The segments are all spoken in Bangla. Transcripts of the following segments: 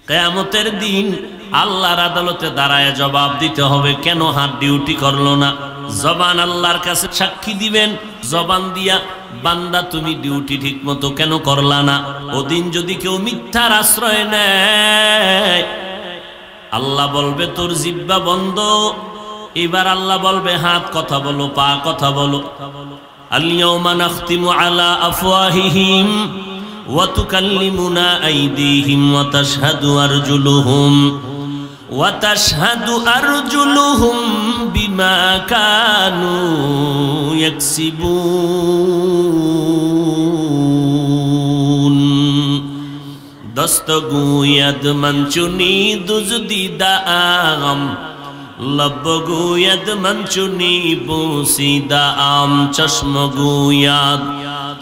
কিয়ামতের দিন আল্লাহর আদালতে দাঁড়ায় জবাব দিতে হবে, কেন হাত ডিউটি করলো না? জবান আল্লাহর কাছে সাক্ষী দিবেন, জবান দিয়া বান্দা তুমি ডিউটি ঠিক মতো কেন করলা না? ওদিন যদি কেউ মিথ্যার আশ্রয় নেয়, আল্লাহ বলবে তোর জিহ্বা বন্ধ। এবার আল্লাহ বলবে হাত কথা বলো, পা কথা বলো। আল-ইয়াওমা নাখতিমু আলা আফওয়াহিহিম ওয়া তুকাল্লিমুনা আইদিহিম ওয়া তাশহাদু আরজুলুহুম বিমা কানু ইয়াকসিবুন। দস্তগুয়াদ মঞ্চুনি দুজদিদা আম, লবগুয়াদ মঞ্চুনি বুসিদা আম, চশমগুয়াদ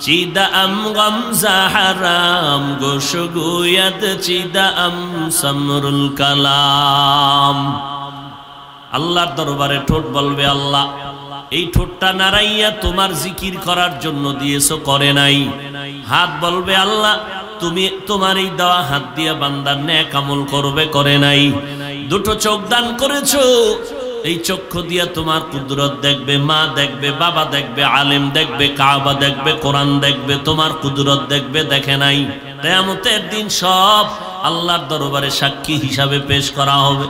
চিদা আম গমজা হারাম, গোশগুয়াদ চিদা আম সমরুল কালাম। আল্লাহর দরবারে ঠোঁট বলবে, আল্লাহ এই ঠোঁটটা নাড়াইয়া তোমার জিকির করার জন্য দিয়েছো, করে নাই। হাত বলবে, আল্লাহ তুমি তোমার এই দেওয়া হাত দিয়া বান্দার নেক আমল করবে, করে নাই। দুটো চোখ দান করেছো, এই চক্ষু দিয়া তোমার কুদরত দেখবে, মা দেখবে, বাবা দেখবে, আলেম দেখবে, কাবা দেখবে, কোরআন দেখবে, তোমার কুদরত দেখবে, দেখে নাই। কিয়ামতের দিন সব আল্লাহর দরবারে সাক্ষী হিসাবে পেশ করা হবে,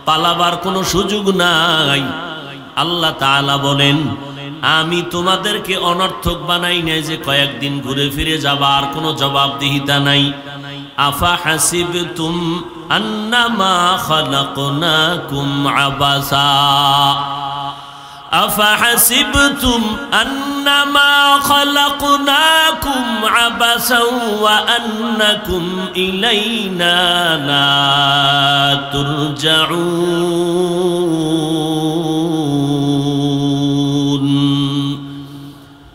পালাবার কোনো সুযোগ নাই। আল্লাহ তাআলা বলেন, আমি তোমাদেরকে অনর্থক বানাই নাই যে কয়েকদিন ঘুরে ফিরে যাবা, আর কোনো জবাবদিহিতা নাই। আফা হাসিবতুম আন্নামা খালাকনাকুম আবাসা, আফা হাসিবতুম আন্নামা খালাকনাকুম আবাসা ওয়া আন্নাকুম ইলাইনা লা তুরজাউন।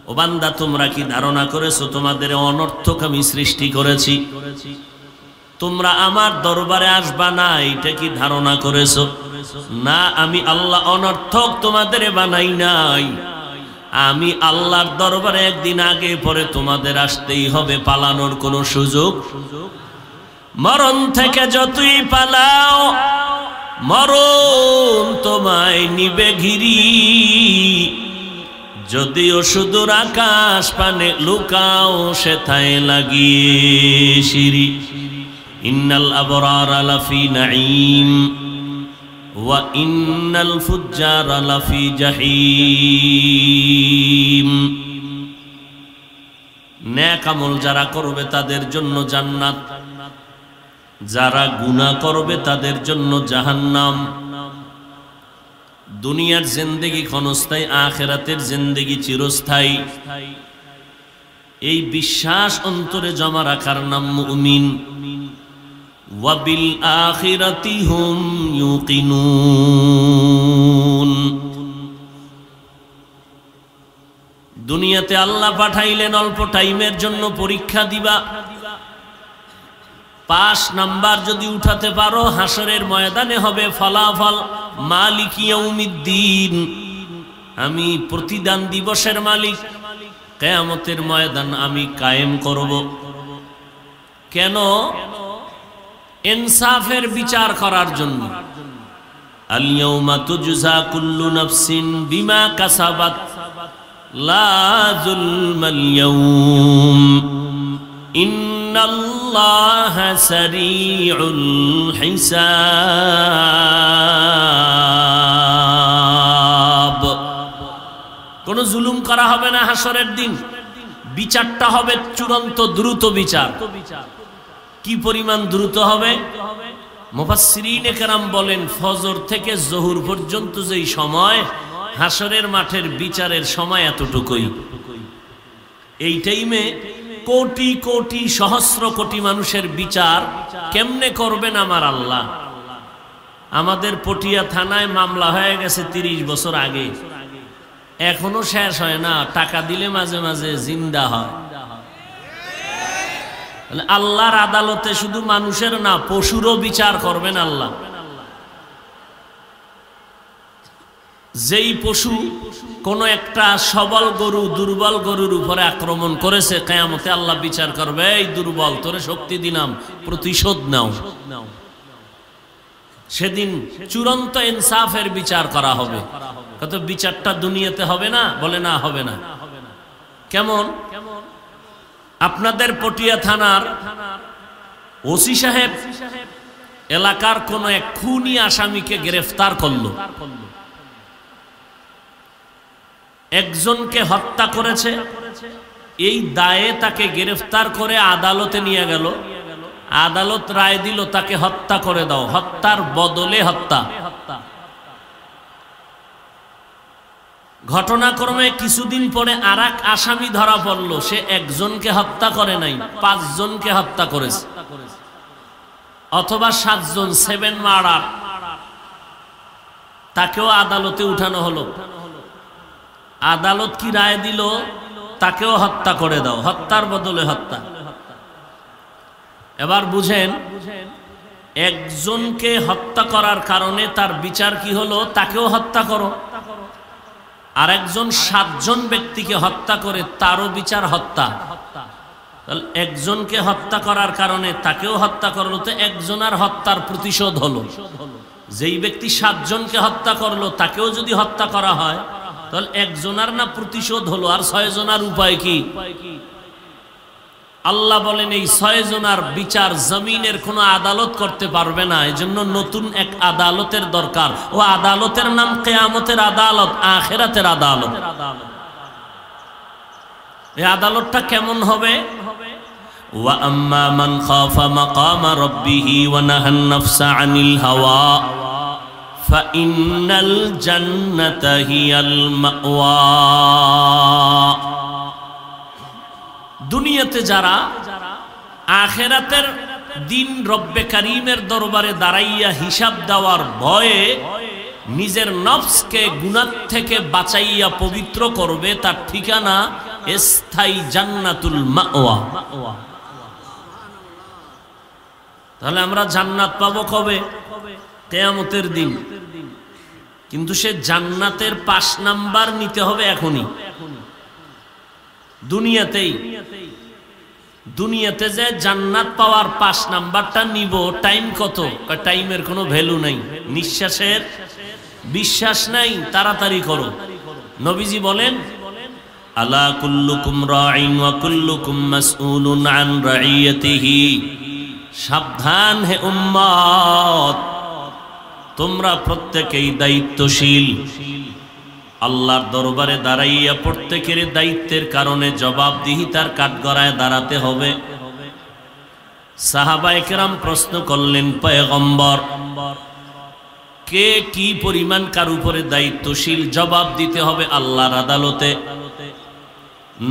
ও বান্দা, তোমরা কি ধারণা করেছো তোমাদের অনর্থক আমি সৃষ্টি করেছি? তোমরা আমার দরবারে আসবা না, এটা কি ধারণা করেছো? না, আমি আল্লাহ অনর্থক তোমাদের বানাই নাই। আমি আল্লাহর দরবারে একদিন আগে পরে তোমাদের আসতেই হবে, পালানোর কোনো সুযোগ। মরণ থেকে যতই পালাও, মরণ তোমায় নিবে ঘিরি। যদিও সুদূর আকাশ পানে লুকাও, সেথায় লাগিয়ে সিঁড়ি। ইন্নাল আবরারা লাফি নাঈম ওয়া ইন্নাল ফুজ্জারা লাফি জাহিম। নেক আমল যারা করবে তাদের জন্য জান্নাত, যারা গুনাহ করবে তাদের জন্য জাহান্নাম। দুনিয়ার জিন্দেগি ক্ষণস্থায়ী, আখিরাতের জিন্দেগি চিরস্থায়ী। এই বিশ্বাস অন্তরে জমা রাখার নাম মুমিন। ওয়া বিল আখিরাতি হুম ইউকিনুন। দুনিয়াতে আল্লাহ পাঠাইলেন অল্প টাইমের জন্য পরীক্ষা দিবা। ৫ নাম্বার যদি উঠাতে পারো, হাসরের ময়দানে হবে ফলাফল মালিক ইয়াউমিদ্দিন, আমি প্রতিদান দিবসের মালিক। কিয়ামতের ময়দান আমি কায়েম করব। কেন? ইনসাফের বিচার করার জন্য। আল ইয়াউমা তুজজা কুল্লু নাফসিন বিমা কাসাবাত লা যুলমাল ইয়াউম ইন্নাল্লাহা সারিউল হিসাব। কোন জুলুম করা হবে না হাসরের দিন। বিচারটা হবে চূড়ান্ত দ্রুত বিচার। কি পরিমাণ দ্রুত হবে? মুফাসসিরিনে কেরাম বলেন, ফজর থেকে জোহর পর্যন্ত যেই সময়, হাসরের মাঠের বিচারের সময় এতটুকুই। এই টাইমে কোটি কোটি সহস্র কোটি মানুষের বিচার কেমনে করবেন আমার আল্লাহ? আমাদের পটিয়া থানায় মামলা হয়ে গেছে ৩০ বছর আগে, এখনো শেষ হয় না। টাকা দিলে মাঝে মাঝে জিন্দা হয়। আল্লাহর আদালতে শুধু মানুষের না, পশুরও বিচার করবেন আল্লাহ। যেই পশু কোন একটা সবল গরু দুর্বল গরুর উপরে আক্রমণ করেছে, কিয়ামতে আল্লাহ বিচার করবে, এই দুর্বল, তোরে শক্তি দিলাম, প্রতিশোধ নাও। সেদিন চূড়ান্ত ইনসাফের বিচার করা হবে। কত বিচারটা দুনিয়াতে হবে না? বলে না, হবে না। কেমন? আপনাদের পটিয়া থানার ওসি সাহেব এলাকার কোন এক খুনি আসামিকে গ্রেফতার করলো, একজনকে হত্যা করেছে, এই দায়ে তাকে গ্রেফতার করে আদালতে নিয়ে গেল। আদালত রায় দিল তাকে হত্যা করে দাও, হত্যার বদলে হত্যা। ঘটনাক্রমে কিছুদিন পরে আরেক আসামি ধরা পড়ল, সে একজনকে হত্যা করে নাই, 5 জনকে হত্যা করেছে, অথবা 7 জন, 7 মার্ডার। তাকেও আদালতে উঠানো হলো। আদালত কি রায় দিল? তাকেও হত্যা করে দাও, হত্যার বদলে হত্যা। এবার বুঝেন, একজনকে হত্যা করার কারণে তার বিচার কি হলো? তাকেও হত্যা করো। আর একজন 7 জন ব্যক্তিকে হত্যা করে তারও বিচার হত্যা। তাহলে একজনকে হত্যা করার কারণে তাকেও হত্যা করলো, তো একজনের হত্যার প্রতিশোধ হলো। যেই ব্যক্তি 7 জনকে হত্যা করলো তাকেও যদি হত্যা করা হয়, তাহলে একজনের না প্রতিশোধ হলো, আর 6 জনের উপায় কি? আল্লাহ বলেন এই 6 জনের বিচার জমিনের কোনো আদালত করতে পারবে না, এজন্য নতুন এক আদালতের দরকার। ও আদালতের নাম কিয়ামতের আদালত, আখিরাতের আদালত। এই আদালতটা কেমন হবে? ওয়া আম্মা মান খাফা মাকামা রাব্বিহি ওয়া নাহান নাফসা আনিল হাওয়া ফাইন্নাল জান্নাতা হিয়াল মাওয়া। দুনিয়াতে যারা আখিরাতের দিন রব্বে কারীমের দরবারে দাঁড়াইয়া হিসাব দেওয়ার ভয়ে নিজের নফসকে গুনাহ থেকে বাঁচাইয়া পবিত্র করবে, তার ঠিকানা স্থায়ী জান্নাতুল মাওয়া। তাহলে আমরা জান্নাত পাবো কবে? কিয়ামতের দিন। কিন্তু সে জান্নাতের 5 নাম্বার নিতে হবে এখনই, দুনিয়াতেই। দুনিয়াতে যে জান্নাত পাওয়ার 5 নাম্বারটা নিব, টাইম কত? টাইমের কোনো ভ্যালু নাই, নিঃশ্বাসের বিশ্বাস নাই, তাড়াতাড়ি করো। নবীজি বলেন, আলা কুল্লুকুম রাইন ওয়া কুল্লুকুম মাসউলুন আন রাইয়াতিহি। সাবধান হে উম্মত, তোমরা প্রত্যেকেই দায়িত্বশীল। আল্লাহর দরবারে দাঁড়াইয়া প্রত্যেকের দায়িত্বের কারণে জবাবদিহিতার কাঠগড়ায় দাঁড়াতে হবে। সাহাবায়ে কেরাম প্রশ্ন করলেন, পয়গম্বর, কে কি পরিমাণ কার উপরে দায়িত্বশীল? জবাব দিতে হবে আল্লাহর আদালতে।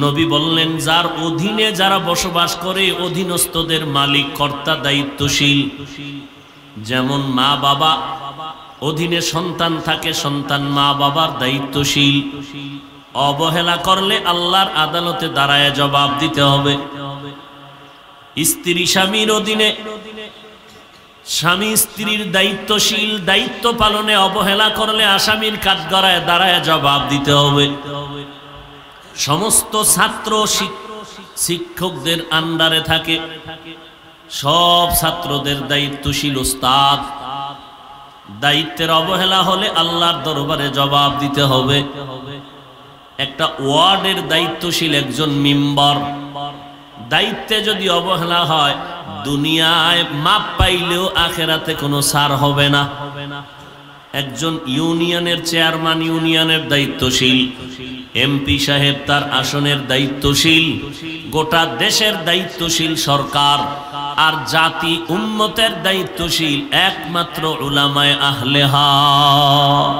নবী বললেন, যার অধীনে যারা বসবাস করে অধীনস্থদের মালিক কর্তা দায়িত্বশীল। যেমন মা বাবা, অধীনে সন্তান থাকে, সন্তান মা বাবার দায়িত্বশীল। অবহেলা করলে আল্লাহর আদালতে দাঁড়ায় জবাব দিতে হবে। স্ত্রী স্বামীর অধীনে, স্বামী স্ত্রীর দায়িত্বশীল, দায়িত্ব পালনে অবহেলা করলে আসামির কাঠগড়ায় দাঁড়ায় জবাব দিতে হবে। সমস্ত ছাত্র শিক্ষকদের আন্ডারে থাকে, সব ছাত্রদের দায়িত্বশীল ওস্তাদ। দায়িত্বের অবহেলা হলে আল্লাহর দরবারে জবাব দিতে হবে। একটা ওয়ার্ডের দায়িত্বশীল একজন মেম্বার, দায়িত্বে যদি অবহেলা হয়, দুনিয়ায় মাপ পাইলেও আখিরাতে কোনো ছাড় হবে না। একজন ইউনিয়নের চেয়ারম্যান ইউনিয়নের দায়িত্বশীল, এমপি সাহেব তার আসনের দায়িত্বশীল, গোটা দেশের দায়িত্বশীল সরকার, আর জাতি উম্মতের দায়িত্বশীল একমাত্র উলামায়ে আহলে হাদিস।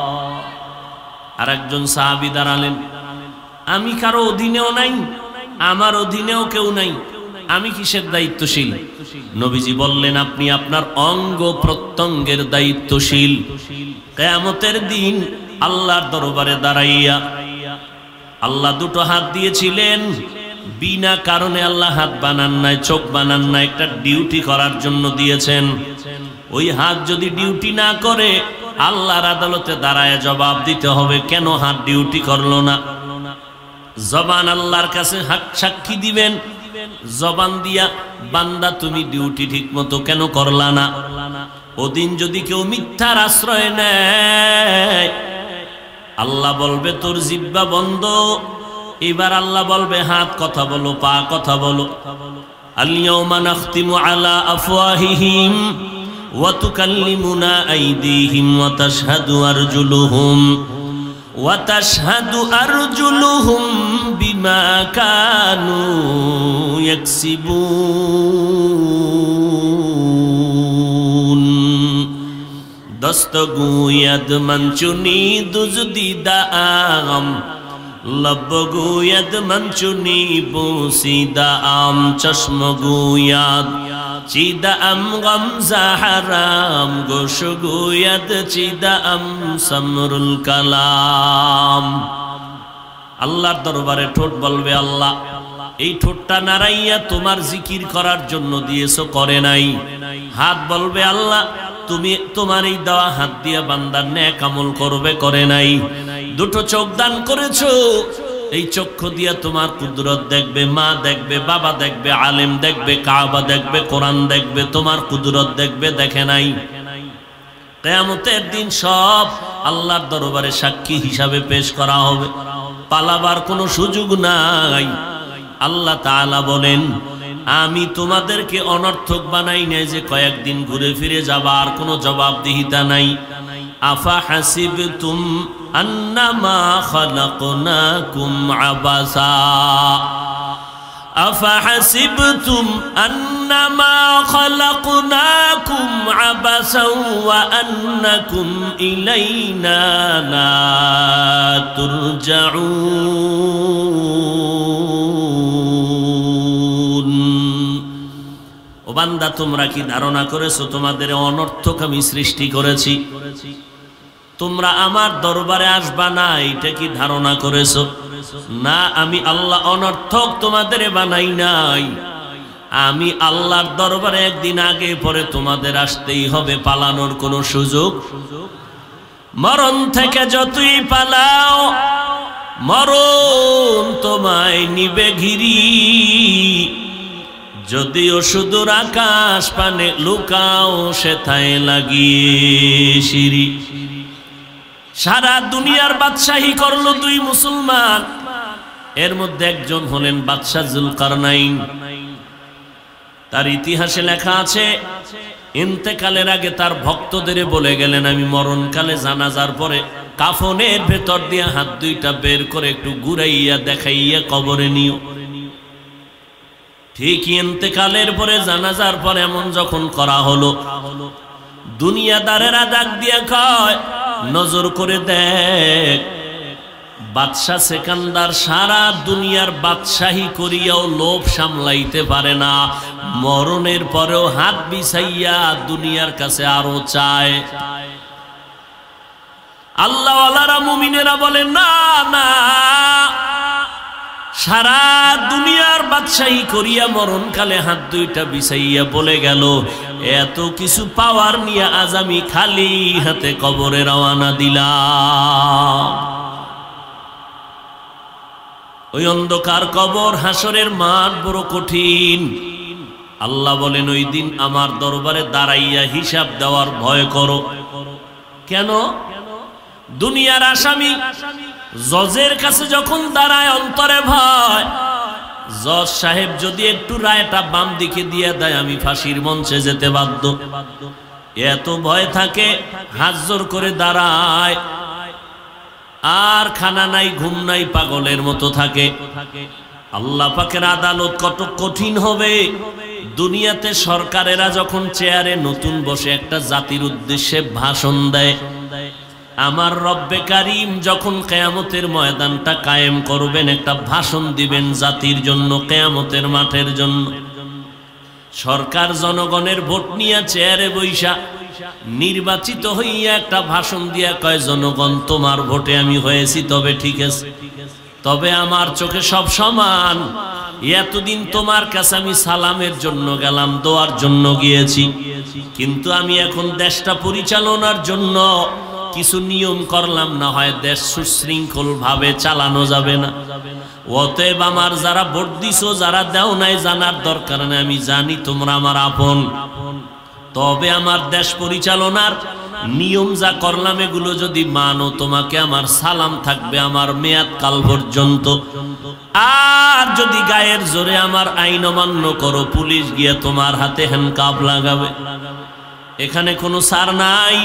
আর একজন সাহাবী দাঁড়ালেন, আমি কারো অধীনেও নাই, আমার অধীনেও কেউ নাই, আমি কিসের দায়িত্বশীল? নবীজি বললেন, আপনি আপনার অঙ্গ প্রত্যঙ্গের দায়িত্বশীল। কিয়ামতের দিন আল্লাহর দরবারে দাঁড়াইয়া, আল্লাহ দুটো হাত দিয়েছিলেন, বিনা কারণে আল্লাহ হাত বানান নাই, চোখ বানান নাই, একটা ডিউটি করার জন্য দিয়েছেন। ওই হাত যদি ডিউটি না করে, আল্লাহর আদালতে দাঁড়ায় জবাব দিতে হবে, কেন হাত ডিউটি করলো না? জবান আল্লাহর কাছে সাক্ষী দিবেন, জবান দিয়া বান্দা তুমি ডিউটি ঠিক মতো কেন করলা না? ওদিন যদি কেউ মিথ্যার আশ্রয় নেয়, আল্লাহ বলবে তোর জিহ্বা বন্ধ। এবার আল্লাহ বলবে হাত কথা বলো, পা কথা বলো। আল-ইয়াওমা নাখতিমু আলা আফওয়াহিহিম ওয়া তুকাল্লিমুনা আইদিহিম ওয়া তাশহাদু আরজুলুহুম বিমা কানু ইয়াকসিবুন। দস্তগুয়াদ মঞ্চুনি দুজদিদা আম, লবগুয়াদ মঞ্চুনি বুসিদা আম, চশমগুয়াদ চিদা আম গমজা হারাম, গোশগুয়াদ চিদা আম সমরুল কালাম। আল্লাহর দরবারে ঠোঁট বলবে, আল্লাহ এই ঠোঁটটা নাড়াইয়া তোমার জিকির করার জন্য দিয়েছো, করে নাই। হাত বলবে, আল্লাহ তুমি তোমার এই দেওয়া হাত দিয়া বান্দার নেক আমল করবে, করে নাই। দুটো চোখ দান করেছো, এই চক্ষু দিয়া তোমার কুদরত দেখবে, মা দেখবে, বাবা দেখবে, আলেম দেখবে, কাবা দেখবে, কোরআন দেখবে, তোমার কুদরত দেখবে, দেখে নাই। কিয়ামতের দিন সব আল্লাহর দরবারে সাক্ষী হিসাবে পেশ করা হবে, পালাবার কোনো সুযোগ নাই। আল্লাহ তাআলা বলেন, আমি তোমাদেরকে অনর্থক বানাই নাই যে কয়েকদিন ঘুরে ফিরে যাবা, আর কোনো জবাবদিহিতা নাই। আফা হাসিবতুম আন্নামা খালাকনাকুম আবাসা, আফা হাসিবতুম আন্নামা খালাকনাকুম আবাসা ওয়া আন্নাকুম ইলাইনা লা তুরজাউন। ও বান্দা, তোমরা কি ধারণা করেছো তোমাদের অনর্থক আমি সৃষ্টি করেছি? তোমরা আমার দরবারে আসবা না, এটা কি ধারণা করেছো? না, আমি আল্লাহ অনর্থক তোমাদের বানাই নাই। আমি আল্লাহর দরবারে একদিন আগে পরে তোমাদের আসতেই হবে, পালানোর কোনো সুযোগ। মরণ থেকে যতই পালাও, মরণ তোমায় নিবে ঘিরি। যদিও সুদূর আকাশ পানে লুকাও, সেথায় লাগিয়ে সিঁড়ি। সারা দুনিয়ার বাদশাহী করলো দুই মুসলমান, এর মধ্যে একজন হলেন বাদশাহ জুলকারনাইন। তার ইতিহাসে লেখা আছে, ইন্তেকালের আগে তার ভক্তদের বলে গেলেন, আমি মরণকালে জানাজার পরে কাফনের ভেতর দিয়ে হাত দুইটা বের করে একটু ঘুরাইয়া দেখাইয়া কবরে নিও। ঠিক ইন্তেকালের পরে জানাজার পরে এমন যখন করা হলো, দুনিয়াদারেরা ডাক দিয়ে কয়, নজর করে দেখ, বাদশাহ সেকান্দার সারা দুনিয়ার বাদশাহী করিয়াও লোভ সামলাইতে পারে না, মরণের পরেও হাত বিছাইয়া দুনিয়ার কাছে আরো চায়। আল্লাহওয়ালারা মুমিনেরা বলে, না না, সারা দুনিয়ার বাদশাহী করিয়া মরণকালে হাত দুইটা বিছাইয়া বলে গেল, এত কিছু পাওয়ার নিয়ে আজ আমি খালি হাতে কবরে রওয়ানা দিলাম। ওই অন্ধকার কবর, হাসরের মাঠ বড় কঠিন। আল্লাহ বলেন, ওই দিন আমার দরবারে দাঁড়াইয়া হিসাব দেওয়ার ভয় করো। কেন? দুনিয়ার আসামি জজের কাছে যখন দাঁড়ায়, অন্তরে ভয়, জজ সাহেব যদি একটু রায়টা বাম দিকে দিয়ে দেয়, আমি ফাঁসির মঞ্চে যেতে বাধ্য। এত ভয় থাকে, হাত জোর করে দাঁড়ায়, আর খানা নাই, ঘুম নাই, পাগলের মতো থাকে। আল্লাহ পাকের আদালত কত কঠিন হবে। দুনিয়াতে সরকারেরা যখন চেয়ারে নতুন বসে একটা জাতির উদ্দেশ্যে ভাষণ দেয়, আমার রব্বে কারীম যখন কিয়ামতের ময়দানটা কায়েম করবেন, একটা ভাষণ দিবেন জাতির জন্য, কিয়ামতের মাঠের জন্য। সরকার জনগণের ভোট নিয়ে চেয়ারে বৈশা নির্বাচিত হইয়া একটা ভাষণ দিয়া কয়, জনগণ তোমার ভোটে আমি হয়েছি, তবে ঠিক আছে, তবে আমার চোখে সব সমান। এতদিন তোমার কাছে আমি সালামের জন্য গেলাম, দোয়ার জন্য গিয়েছি, কিন্তু আমি এখন দেশটা পরিচালনার জন্য কিছু নিয়ম করলাম, না হয় দেশ সুশৃঙ্খল ভাবে চালানো যাবে না। অতএব আমার যারা ভোট দিছো, যারা দেও নাই, জানার দরকার নেই, আমি জানি তোমরা আমার আপন। তবে আমার দেশ পরিচালনার নিয়ম যা করলাম এগুলো যদি মানো, তোমাকে আমার সালাম থাকবে আমার মেয়াদ কাল পর্যন্ত। আর যদি গায়ের জোরে আমার আইন অমান্য করো, পুলিশ গিয়ে তোমার হাতে হ্যান্ডকাপ লাগাবে। এখানে কোনো ছাড় নাই।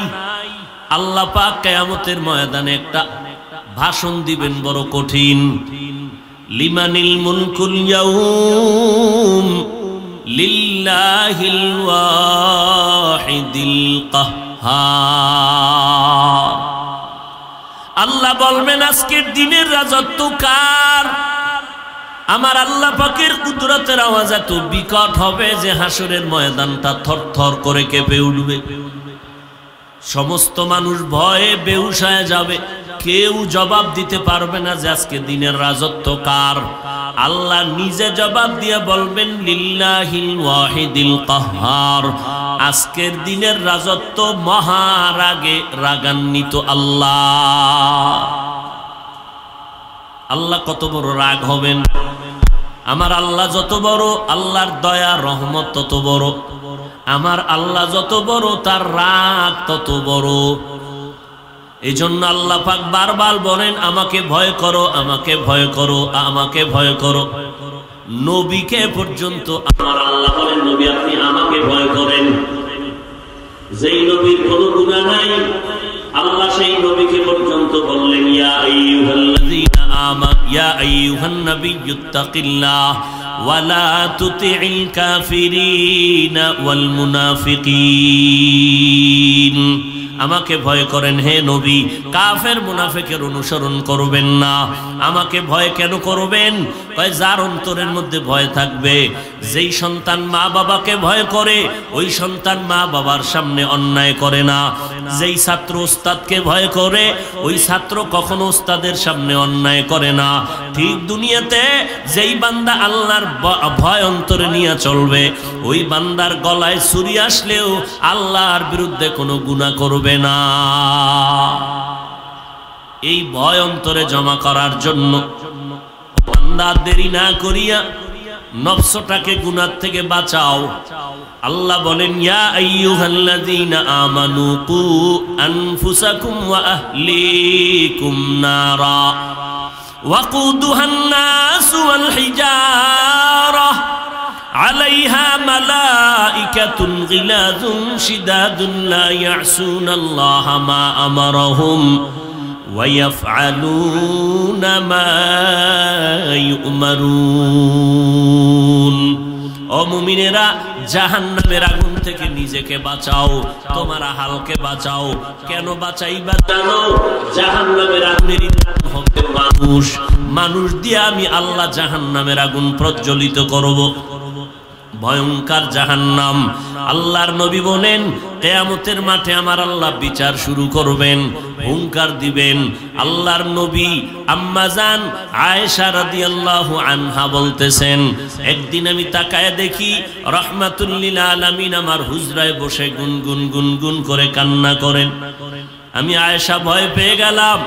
আল্লাহ পাক কিয়ামতের ময়দানে একটা ভাষণ দিবেন বড় কঠিন। লিমানিল মুলকুল ইয়াউম লিল্লাহিল ওয়াহিদিল কাহ্হার। আল্লাহ বলবেন আজকের দিনের রাজত্ব কার? আমার আল্লাহ পাকের কুদরতের আওয়াজ এত বিকট হবে যে হাসরের ময়দানটা থরথর করে কেঁপে উঠবে। সমস্ত মানুষ ভয়ে বেহুশ হয়ে যাবে, কেউ জবাব দিতে পারবে না যে আজকে দিনের রাজত্ব কার। আল্লাহ নিজে জবাব দিয়ে বলবেন লিল্লাহিল ওয়াহিদিল কাহ্হার। আজকের দিনের রাজত্ব মহারাগে রাগান্বিত আল্লাহ। আল্লাহ কত বড় রাগ হবেন। আমার আল্লাহ যত বড়, আল্লাহর দয়া রহমত তত বড়। আমার আল্লাহ যত বড়, তার রাগ তত বড়। এই জন্য আল্লাহ পাক বারবার বলেন আমাকে ভয় করো, আমাকে ভয় করো, আমাকে ভয় করো। নবীকে পর্যন্ত আমার আল্লাহ বলেন নবী আপনি আমাকে ভয় করেন। যেই নবীর কোনো গুনাহ নাই, আল্লাহ সেই নবীকে পর্যন্ত বললেন ইয়া আইয়ুহাল্লাযীনা আমানু ইয়া আইয়ুহান নাবিয়্যুত্তাকিল্লাহ ওয়ালা তুতি'ল কাফিরিনা ওয়াল মুনাফিকিন। আমাকে ভয় করেন হে নবী, কাফের মুনাফিকের অনুসরণ করবেন না। আমাকে ভয় কেন করবেন? কয় যার অন্তরের মধ্যে ভয় থাকবে। যেই সন্তান মা বাবাকে ভয় করে, ওই সন্তান মা বাবার সামনে অন্যায় করে না। যেই ছাত্র ওস্তাদকে ভয় করে, ওই ছাত্র কখনো ওস্তাদের সামনে অন্যায় করে না। ঠিক দুনিয়াতে যেই বান্দা আল্লাহর ভয় অন্তরে নিয়ে চলবে, ওই বান্দার গলায় ছুরি আসলেও আল্লাহর বিরুদ্ধে কোনো গুনাহ করবে না। এই ভয় অন্তরে জমা করার জন্য বান্দা দেরি না করিয়া নফসটাকে গুনাহ থেকে বাঁচাও। আল্লাহ বলেন ইয়া আইয়ুহাল্লাযীনা আমানু কু আনফুসাকুম ওয়া আহলিকুম নারা ওয়াকুদুহান নাসু ওয়াল হিজারাহ আলাইহা মালাইকাতুন গিলাযুন শিদাদুন লা ইয়াসুনাল্লাহা মা আমারাহুম ওয়া ইয়াফআলুনা মা ইউমারুন। ও মুমিনেরা, জাহান্নামের আগুন থেকে নিজেকে বাঁচাও, তোমার আহালকে বাঁচাও। কেন বাঁচাইবা জানো? জাহান্নামের আগুনের ইন্ধন হবে মানুষ। মানুষ দিয়ে আমি আল্লাহ জাহান্নামের আগুন প্রজ্বলিত করব। ভয়ঙ্কর জাহান্নাম। আল্লাহর নবী বলেন কিয়ামতের মাঠে আমার আল্লাহ বিচার শুরু করবেন, হুঙ্কার দিবেন। আল্লাহর নবী আম্মা জান আয়েশা রাদিয়াল্লাহু আনহা বলতেছেন একদিন আমি তাকায় দেখি রাহমাতুল লিল আলামিন আমার হুজরায় বসে গুনগুন গুনগুন করে কান্না করেন। আমি আয়েশা ভয় পেয়ে গেলাম,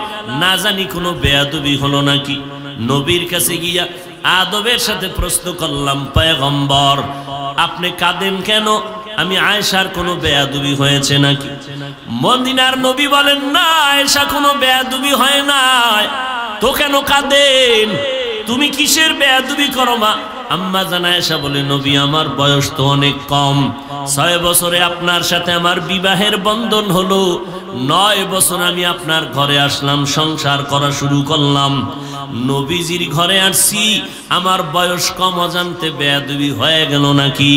না জানি কোনো বেয়াদবি হলো নাকি। নবীর কাছে গিয়া আদবের সাথে প্রশ্ন করলাম, পয়গম্বর আপনি কাঁদেন কেন? আমি আয়েশার কোনো বেয়াদবি হয়েছে নাকি? মদিনার নবী বলেন না, আয়েশা কোনো বেয়াদবি হয় না, তো কেন কাঁদেন? তুমি কিসের বেয়াদবি করো মা? আম্মা জান আয়েশা বলে নবী আমার বয়স তো অনেক কম, 6 বছরে আপনার সাথে আমার বিবাহের বন্ধন হলো, 9 বছর আমি আপনার ঘরে আসলাম, সংসার করা শুরু করলাম। নবীজির ঘরে আসছি, আমার বয়স কম, অজান্তে বেয়াদবি হয়ে গেল নাকি?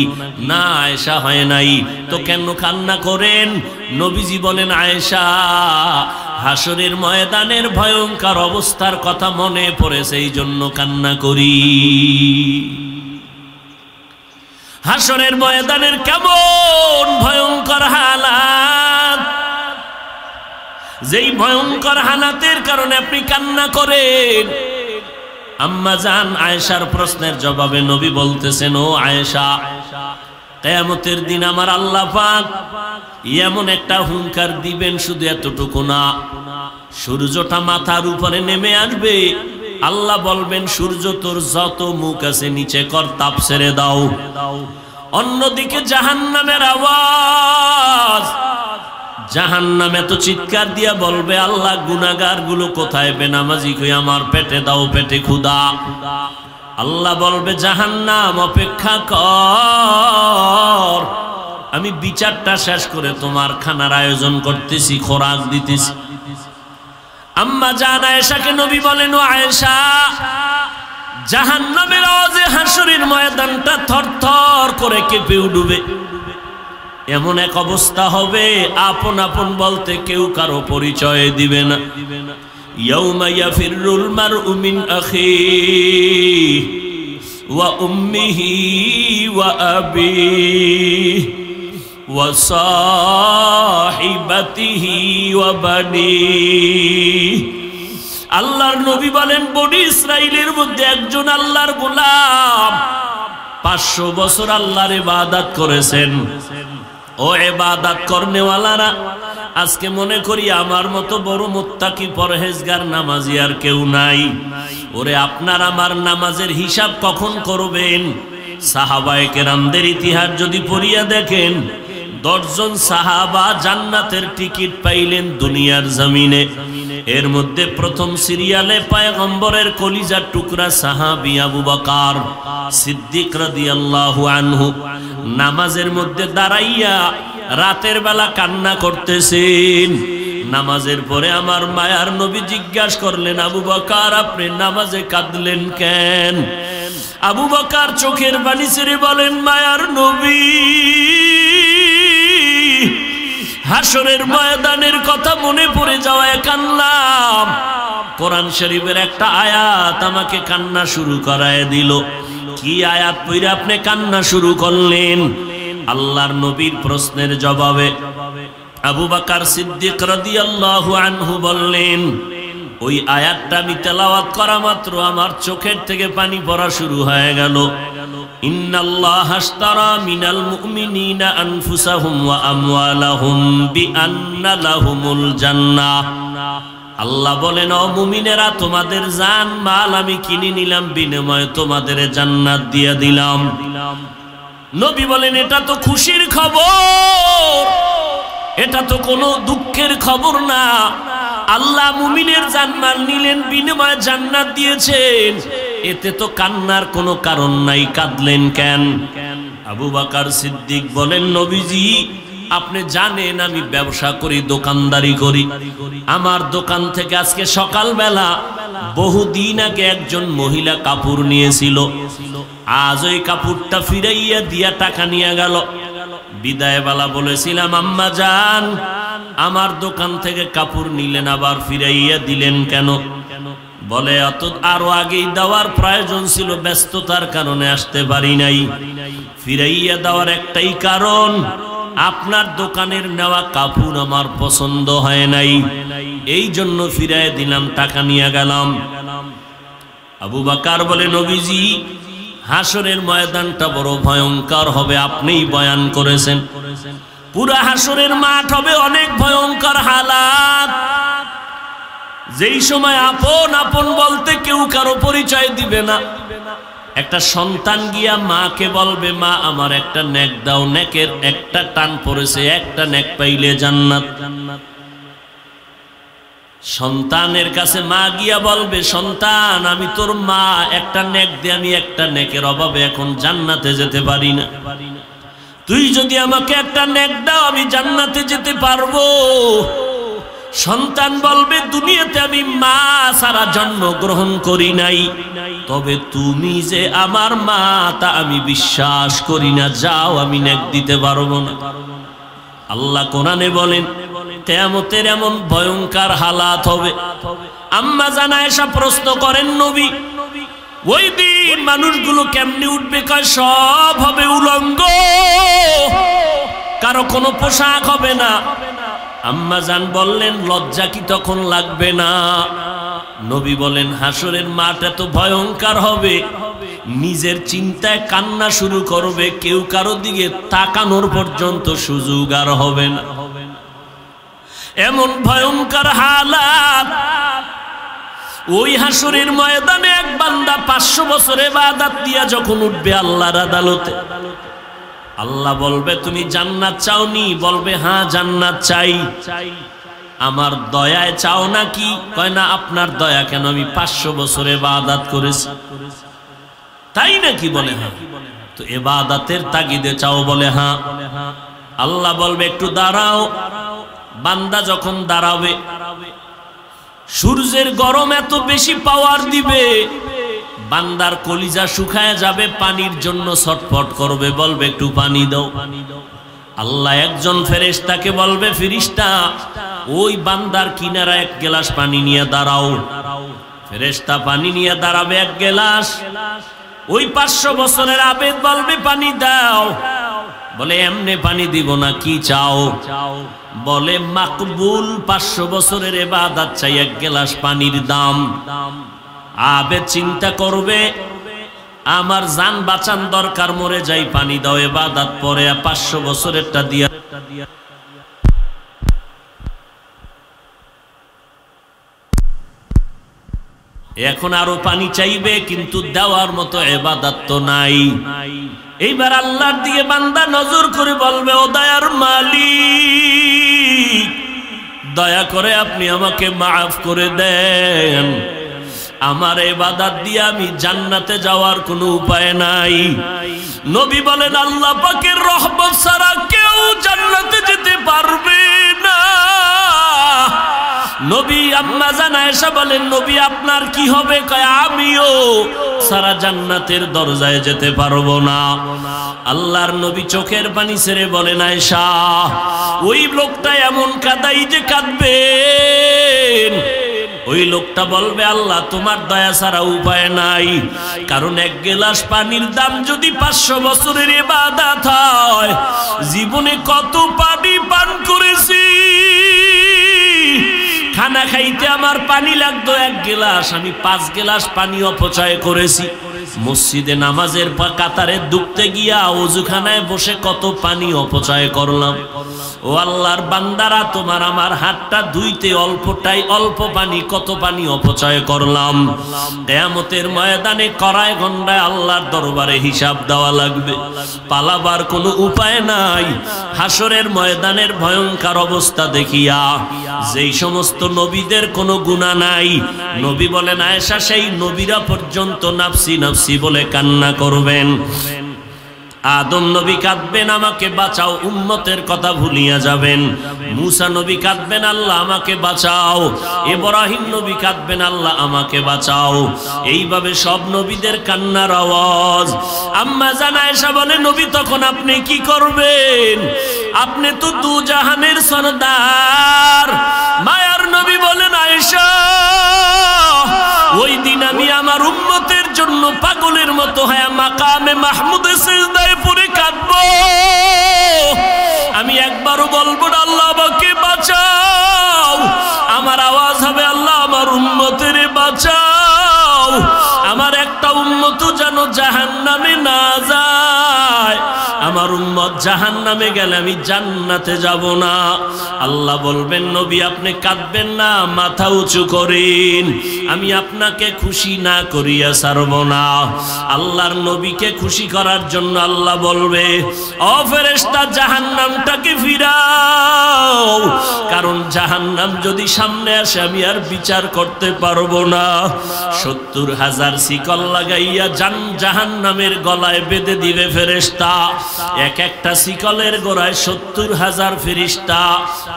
না আয়েশা হয় নাই। তো কেন কান্না করেন? নবীজি বলেন আয়েশা হাসরের ময়দানের ভয়ঙ্কর অবস্থার কথা মনে পড়েছে, এই জন্য কান্না করি। হাসরের ময়দানের কেমন ভয়ঙ্কর হালাত, যেই ভয়ঙ্কর হালাতের কারণে আপনি কান্না করেন। আম্মা জান আয়েশার প্রশ্নের জবাবে নবী বলতেছেন, ও আয়েশা, কিয়ামতের দিন আমার আল্লাহ পাক এমন একটা হুঙ্কার দিবেন, শুধু এতটুকু না, সূর্যটা মাথার উপরে নেমে আসবে, আল্লাহ বলবেন সূর্য তোর যত মুখ আছে নিচে কর, তাপ ছেড়ে দাও। অন্যদিকে জাহান্নামের আওয়াজ, জাহান্নামে তো চিৎকার দিয়া বলবে, আল্লাহ গুনাহগার গুলো কোথায়, বেনামাজি কই আমার পেটে দাও, পেটে ক্ষুধা। আল্লাহ বলবে, জাহান্নাম অপেক্ষা কর, আমি বিচারটা শেষ করে তোমার খানার আয়োজন করতেছি, খোরাক দিতেছি। আম্মা জান আয়েশাকে নবী বলেন, ও আয়েশা, জাহান্নামের আওয়াজে হাসরের ময়দানটা থরথর করে কেঁপে উঠবে। এমন এক অবস্থা হবে, আপন আপন বলতে কেউ কারো পরিচয় দিবে না। ইয়াউমা ইয়াফিরুল মারউ মিন আখিহি ওয়া উম্মিহি ওয়া আবিহি ওয়া সাহিবাতিহি ওয়া বানিহি। আল্লাহর নবী বলেন, বনি ইসরাইলের মধ্যে একজন আল্লাহর গোলাম 500 বছর আল্লাহর ইবাদত করেছেন। ও ইবাদত করনেওয়ালারা, আজকে মনে করি আমার মতো বড় মুত্তাকি পরহেজগার নামাজি আর কেউ নাই। ওরে আপনার আমার নামাজের হিসাব কখন করবেন? সাহাবায়ে কেরামদের ইতিহাস যদি পড়িয়া দেখেন, 10 জন সাহাবা জান্নাতের টিকিট পাইলেন দুনিয়ার জমিনে। এর মধ্যে প্রথম সিরিয়ালে পয়গম্বরের কলিজার টুকরা সাহাবী আবু বকর সিদ্দিক রাদিয়াল্লাহু আনহু নামাজের মধ্যে দাঁড়াইয়া রাতের বেলা কান্না করতেছেন। নামাজের পরে আমার মায়ার নবী জিজ্ঞাসা করলেন, আবু বকর, আপনি নামাজে কাঁদলেন কেন? আবু বকর চোখের পানি ছেড়ে বলেন, মায়ার নবী, হাসরের ময়দানের কথা মনে পড়ে যাওয়ায় কান্নাম। কোরআন শরীফের একটা আয়াত আমাকে কান্না শুরু করায় দিল। কি আয়াত পড়ে আপনি কান্না শুরু করলেন? আল্লাহর নবীর প্রশ্নের জবাবে আবু বকর সিদ্দিক রাদিয়াল্লাহু আনহু বললেন, ওই আয়াতটা আমি তেলাওয়াত করা মাত্র আমার চোখের থেকে পানি পড়া শুরু হয়ে গেল। ইন্নাল্লাহা আশতারা মিনাল মুমিনিনা আনফুসাহুম ওয়া আমওয়ালাহুম বিআন্না লাহুমুল জান্নাহ। আল্লাহ বলেন, ও মুমিনেরা, তোমাদের জান মাল আমি কিনে নিলাম, বিনিময়ে তোমাদের জান্নাত দিয়ে দিলাম। নবী বলেন, এটা তো খুশির খবর, এটা তো কোনো দুঃখের খবর না। আল্লাহ মুমিনের জানমাল নিলেন, বিনিময়ে জান্নাত দিয়েছেন, এতে তো কান্নার কোনো কারণ নাই, কাঁদলেন কেন? আবু বকর সিদ্দিক বলেন, নবীজি, আপনি জানেন আমি ব্যবসা করি, দোকানদারি করি। আমার দোকান থেকে আজকে সকালবেলা বহুদিন আগে একজন মহিলা কাপড় নিয়েছিল। আজ ওই কাপড়টা ফিরাইয়া দিয়া টাকা নিয়ে গেল। বিদায় বেলা বলেছিলাম, আম্মা জান, আমার দোকান থেকে কাপড় নিলেন, আবার ফিরাইয়া দিলেন কেন? বলে, অত আরো আগেই দেওয়ার প্রয়োজন ছিল, ব্যস্ততার কারণে আসতে পারি নাই। ফিরাইয়া দেওয়ার একটাই কারণ, আপনার দোকানের নেওয়া কাপড় আমার পছন্দ হয় নাই, এই জন্য ফিরাইয়া দিলাম, টাকা নিয়ে গেলাম। আবু বকর বলে, নবীজি, হাসরের ময়দানটা বড় ভয়ঙ্কর হবে, আপনিই বয়ান করেছেন। পুরা হাসরের মাঠ হবে অনেক ভয়ঙ্কর হালাত, যেই সময় আপন আপন বলতে কেউ কারো পরিচয় দিবে না। একটা সন্তান গিয়া মাকে বলবে, মা আমার একটা নেক দাও, নেকের একটা টান পড়েছে, একটা নেক পাইলে জান্নাত। সন্তানের কাছে মা গিয়া বলবে, সন্তান, আমি তোর মা, একটা নেক দে, আমি একটা নেকের অভাবে এখন জান্নাতে যেতে পারি না, তুই যদি আমাকে একটা নেক দাও আমি জান্নাতে যেতে পারবো। সন্তান বলবে, দুনিয়াতে আমি মা ছাড়া জন্মগ্রহণ করি নাই, তবে তুমি যে আমার মা তা আমি বিশ্বাস করি না, যাও, আমি নেক দিতে পারবো না। আল্লাহ কোরআনে বলেন, কিয়ামতের এমন ভয়ঙ্কর হালাত হবে। আম্মা জান আয়েশা প্রশ্ন করেন, নবী, ওই দিন মানুষগুলো কেমনে উঠবে? কয়, সব হবে উলঙ্গ, কারো কোনো পোশাক হবে না। আম্মা জান বললেন, লজ্জা কি তখন লাগবে না? নবী বলেন হাসরের মাঠ এত ভয়ঙ্কর হবে, নিজের চিন্তায় কান্না শুরু করবে, কেউ কারো দিকে তাকানোর পর্যন্ত সুযোগ আর হবে না। এমন ভয়ঙ্কর হালাত। ওই হাসরের ময়দানে এক বান্দা 500 বছর ইবাদত দিয়া যখন উঠবে আল্লাহর আদালতে, আল্লাহ বলবে তুমি জান্নাত চাওনি? বলবে হ্যাঁ জান্নাত চাই। আমার দয়ায় চাও নাকি? কয় না, আপনার দয়া কেন, আমি 500 বছর ইবাদত করেছি। তাই নাকি? বলে হ্যাঁ। তো ইবাদতের তাগিদে চাও? বলে হ্যাঁ। আল্লাহ বলবে একটু দাঁড়াও। বান্দা যখন দাঁড়াবে, সূর্যের গরম এত বেশি পাওয়ার দিবে, বান্দার কলিজা শুকায় যাবে, পানির জন্য ছটফট করবে, বলবে একটু পানি দাও। আল্লাহ একজন ফেরেশতাকে বলবে, ফেরেশতা ওই বান্দার কিনারা এক গ্লাস পানি নিয়ে দাঁড়াও। ফেরেশতা পানি নিয়ে দাঁড়াবে এক গ্লাস। ওই 500 বছরের আবেদ বলবে পানি দাও। বলে এমনি পানি দিব না, কি চাও? বলে মাকবুল 500 বছরের ইবাদত চাই, এক গ্লাস পানির দাম। আবেদ চিন্তা করবে আমার জান বাঁচান দরকার, মরে যাই, পানি দাও। ইবাদত পরে 500 বছরেরটা দিয়া এখন আরো পানি চাইবে, কিন্তু দেওয়ার মতো ইবাদত তো নাই। এইবার আল্লাহর দিকে বান্দা নজর করে বলবে, ও দয়ার মালিক, দয়া করে আপনি আমাকে মাফ করে দেন। আমার ইবাদত দিয়ে আমি জান্নাতে যাওয়ার কোনো উপায় নাই। নবী বলেন আল্লাহ পাকের রহমত ছাড়া কেউ জান্নাতে যেতে পারবে না। নবী আম্মা জান আয়েশা বলেন, নবী আপনার কি হবে? কয় আমিও সারা জান্নাতের দরজায় যেতে পারবো না। আল্লাহর নবী চোখের পানি ছেড়ে বলেন, আয়েশা ওই লোকটা এমন কাঁদাই যে কাঁদবেন। ওই লোকটা বলবে আল্লাহ তোমার দয়া ছাড়া উপায় নাই, কারণ এক গ্লাস পানির দাম যদি 500 বছরের ইবাদত হয়, জীবনে কত পানি পান করেছি। খানা খাইতে আমার পানি লাগতো 1 গ্লাস, আমি 5 গ্লাস পানি অপচয় করেছি। মসজিদে নামাজের কাতারে দুকতে গিয়া ওযুখানায় বসে কত পানি অপচয় করলাম। ও আল্লাহর বান্দারা, তোমার আমার হাতটা ধুইতে অল্প পানি, কত পানি অপচয় করলাম। কিয়ামতের ময়দানে কড়ায় গন্ডায় আল্লাহর দরবারে হিসাব দেওয়া লাগবে, পালাবার কোনো উপায় নাই। হাসরের ময়দানের ভয়ঙ্কর অবস্থা দেখিয়া যেই সমস্ত নবীদের কোনো গুনাহ নাই, নবী বলেন আয়েশা সেই নবীরা পর্যন্ত নাফসি নাফসি বলে কান্না করবেন। আদম নবী কাঁদবেন আমাকে বাঁচাও, উম্মতের কথা ভুলিয়া যাবেন। মুসা নবী কাঁদবেন আল্লাহ আমাকে বাঁচাও। ইব্রাহিম নবী কাঁদবেন আল্লাহ আমাকে বাঁচাও। এইভাবে সব নবীদের কান্নার আওয়াজ। আম্মা জান আয়েশা বলে, নবী তখন আপনি কি করবেন? আপনি তো দু জাহানের সরদার। মায়ার নবী বলেন আয়েশা ওই দিন আমি আমার উম্মতের জন্য পাগলের মতো হয়ে মাকামে মাহমুদে সিজদায় পড়ে কাঁদবো। আমি একবারও বলবো না আল্লাহ আমাকে বাঁচাও, আমার আওয়াজ হবে আল্লাহ আমার উম্মতের বাঁচাও। আমার একটা উম্মত যেন জাহান্নামে না যায়। আমার উম্মত জাহান্নামে গেলে আমি জান্নাতে যাব না। আল্লাহ বলবেন নবী আপনি কাঁদবেন না, মাথা উঁচু করেন, আমি আপনাকে খুশি না করিয়া ছাড়ব না। আল্লাহর নবীকে খুশি করার জন্য আল্লাহ বলবে, ও ফেরেশতা জাহান্নামটাকে ফিরাও, কারণ জাহান্নাম যদি সামনে আসে আমি আর বিচার করতে পারবো না। 70,000 শিকল লাগাইয়া জাহান্নামের গলায় বেঁধে দিবে ফেরেশতা। এক একটা শিকলের গোড়ায় 70,000 ফেরেশতা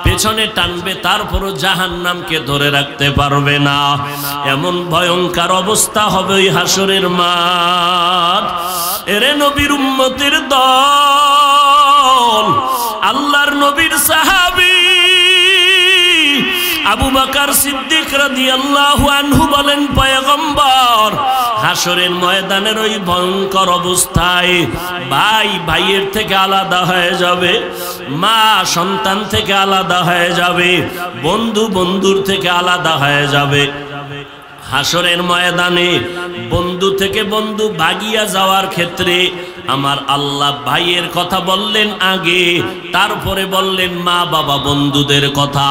পেছনে টানবে, তারপরও জাহান্নামকে ধরে রাখতে পারবে না। এমন ভয়ঙ্কর অবস্থা হবে ওই হাসরের মাঠ। এরে নবীর উম্মতের দল, আল্লাহর নবীর সাহাবী আবু বকর সিদ্দিক রাদিয়াল্লাহু আনহু বলেন, পয়গম্বর হাসরের ময়দানের ওই ভয়ঙ্কর অবস্থায় ভাই ভাইয়ের থেকে আলাদা হয়ে যাবে, মা সন্তান থেকে আলাদা হয়ে যাবে, বন্ধু বন্ধুর থেকে আলাদা হয়ে যাবে। হাসরের ময়দানে বন্ধু থেকে বন্ধু ভাগিয়া যাওয়ার ক্ষেত্রে আমার আল্লাহ ভাইয়ের কথা বললেন আগে, তারপরে বললেন মা বাবা বন্ধুদের কথা।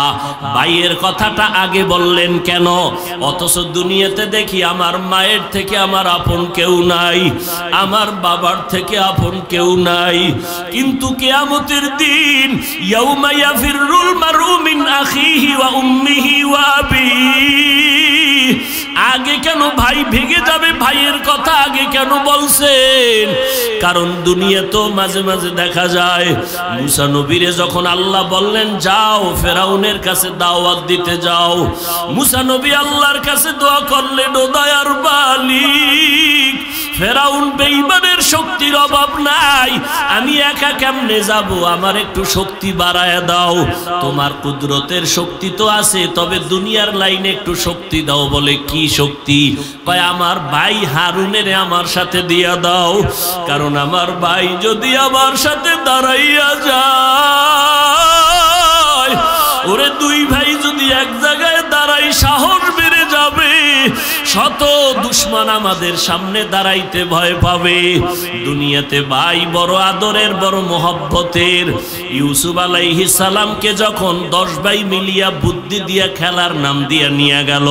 ভাইয়ের কথাটা আগে বললেন কেন? অথচ দুনিয়াতে দেখি আমার মায়ের থেকে আমার আপন কেউ নাই, আমার বাবার থেকে আপন কেউ নাই, কিন্তু কিয়ামতের দিন ইয়াউমা ইয়াফিরুল মারউ মিন আখিহি ওয়া উম্মিহি ওয়া আবিহি, আগে কেন ভাই ভেঙে যাবে? ভাইয়ের কথা আগে কেন বলছেন? কারণ দুনিয়া তো মাঝে মাঝে দেখা যায় মুসা নবীরে যখন আল্লাহ বললেন যাও ফেরাউনের কাছে দাওয়াত দিতে যাও, মুসা নবী আল্লাহর কাছে দোয়া করলেন ও দয়ার মালিক, ফেরাউন বেঈমানের শক্তির অভাব নাই, আমি একা কেমনে যাব? আমার একটু শক্তি বাড়ায় দাও। তোমার কুদরতের শক্তি তো আছে, তবে দুনিয়ার লাইনে একটু শক্তি দাও। বলে কি শক্তি? কয় আমার ভাই হারুনের আমার সাথে দিয়া দাও, কারণ আমার ভাই যদি আমার সাথে দাঁড়াইয়া যায়, ওরে দুই ভাই যদি এক জায়গায় দাঁড়াই সাহস বেড়ে যাবে, শত দুশমন আমাদের সামনে দাঁড়াইতে ভয় পাবে। দুনিয়াতে ভাই বড় আদরের, বড় মোহব্বতের। ইউসুফ আলাইহিস সালামকে যখন 10 ভাই মিলিয়া বুদ্ধি দিয়া খেলার নাম দিয়া নিয়ে গেল,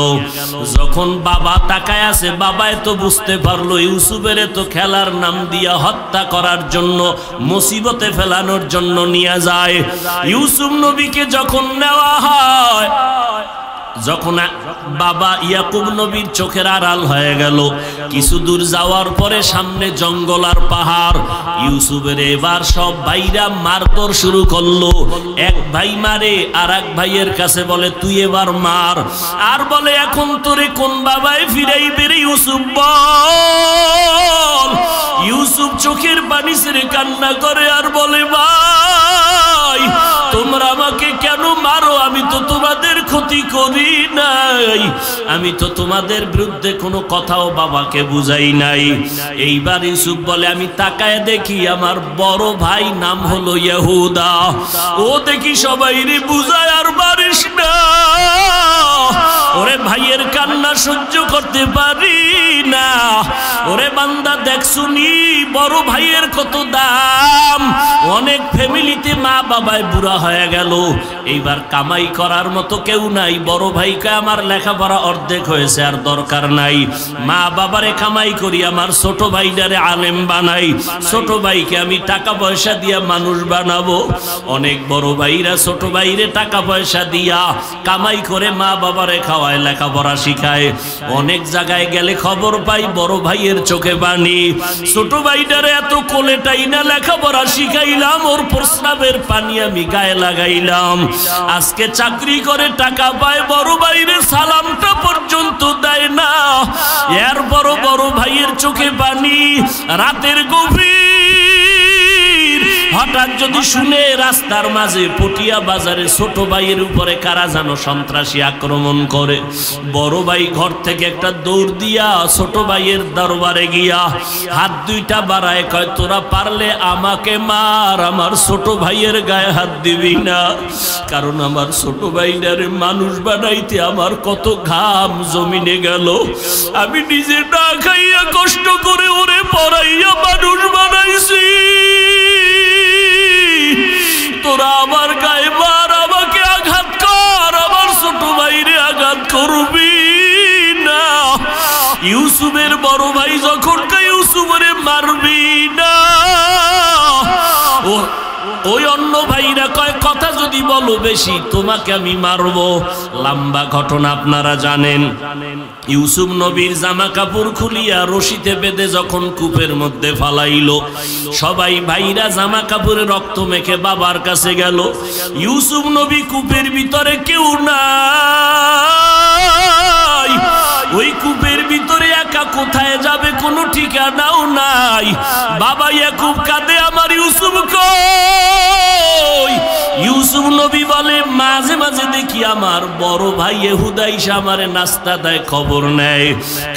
যখন বাবা তাকায় আছে, বাবায় তো বুঝতে পারলো ইউসুফের তো খেলার নাম দিয়া হত্যা করার জন্য, মুসিবতে ফেলানোর জন্য নিয়ে যায়। ইউসুফ নবীকে যখন নেওয়া হয়, যখন বাবা ইয়াকুব নবীর চোখের আড়াল হয়ে গেল, কিছু দূর যাওয়ার পরে সামনে জঙ্গল আর পাহাড়। ইউসুফের এবার সব ভাইরা মারধর শুরু করলো। এক ভাই মারে, আর এক ভাইয়ের কাছে বলে তুই এবার মার, আর বলে এখন তোরে কোন বাবায় ফিরাইবে রে ইউসুফ বল। ইউসুফ চোখের পানি ছেড়ে কান্না করে আর বলে ভাই তোমরা আমাকে কেন মারো? আমি তো তোমাদের ক্ষতি করি নাই, আমি তো তোমাদের বিরুদ্ধে কোনো কথাও বাবাকে বুঝাই নাই। এইবার ইউসুফ বলে আমি তাকায় দেখি আমার বড় ভাই নাম হলো ইহুদা, ও দেখি সবাই রে বুঝায় আর পারিস না। ওরে ভাইয়ের কান্না সহ্য করতে পারি না। ওরে বান্দা দেখ শুনি বড় ভাইয়ের কত দাম। অনেক ফ্যামিলিতে মা বাবায় বুড়া হয়ে গেল, এইবার কামাই করার মতো কেউ নাই। বড় ভাইকে আমার লেখাপড়া অর্ধেক হয়েছে, আর দরকার নাই। মা বাবারে কামাই করি, আমার ছোট ভাইটারে আলেম বানাই, ছোট ভাইকে আমি টাকা পয়সা দিয়া মানুষ বানাবো। অনেক বড় ভাইরা ছোট ভাইরে টাকা পয়সা দিয়া কামাই করে মা বাবারে খাওয়ায়, লেখাপড়া শিখায়। অনেক জায়গায় গেলে খবর পাই বড় ভাইয়ের চোখে পানি। ছোট ভাইটারে এত কোলেটাই না লেখাপড়া শিখাইলাম, ওর প্রস্রাবের পানি আমি গায়ে লাগাইলাম। আজকে চাকরি করে টাকা পায়, বড় ভাইরে সালামটা পর্যন্ত দেয় না। এর বড় বড় ভাইয়ের চোখে পানি। রাতের গভীর হঠাৎ যদি শুনে রাস্তার মাঝে পটিয়া বাজারে ছোট ভাইয়ের উপরে কারা যেন সন্ত্রাসী আক্রমণ করে, বড় ভাই ঘর থেকে একটা দৌড় দিয়া ছোট ভাইয়ের দরবারে গিয়া হাত দুইটা বাড়ায় কয় তোরা পারলে আমাকে মার, আমার ছোট ভাইয়ের গায়ে হাত দিবি না। কারণ আমার ছোট ভাইটারে মানুষ বানাইতে আমার কত ঘাম জমিনে গেল। আমি নিজে না খাইয়া কষ্ট করে ওরে পড়াইয়া মানুষ বানাইছি। তোরা আমার গায়ে মার, আমাকে আঘাত কর, আমার ছোট ভাইরে আঘাত করবি না। ইউসুফের বড় ভাই যখন ইউসুফরে মারবি না, ওই অন্য ভাইরা কয় কথা যদি বলো বেশি তোমাকে আমি মারবো। লম্বা ঘটনা আপনারা জানেন। ইউসুফ নবীর জামা কাপড় খুলিয়া রশিতে বেঁধে যখন কূপের মধ্যে ফালাইলো, সবাই ভাইরা জামা কাপড়ে রক্ত মেখে বাবার কাছে গেল। ইউসুফ নবী কূপের ভিতরে কেউ নাই, ওই কূপের ভিতরে একা কোথায় যাবে কোনো ঠিকানাও নাই। বাবা ইয়াকুব কাঁদে আমার ইউসুফ কই? ইউসুফ নবী বলে মাঝে মাঝে দেখি আমার বড় ভাই ইহুদা এসে আমারে নাস্তা দেয়, খবর নেয়,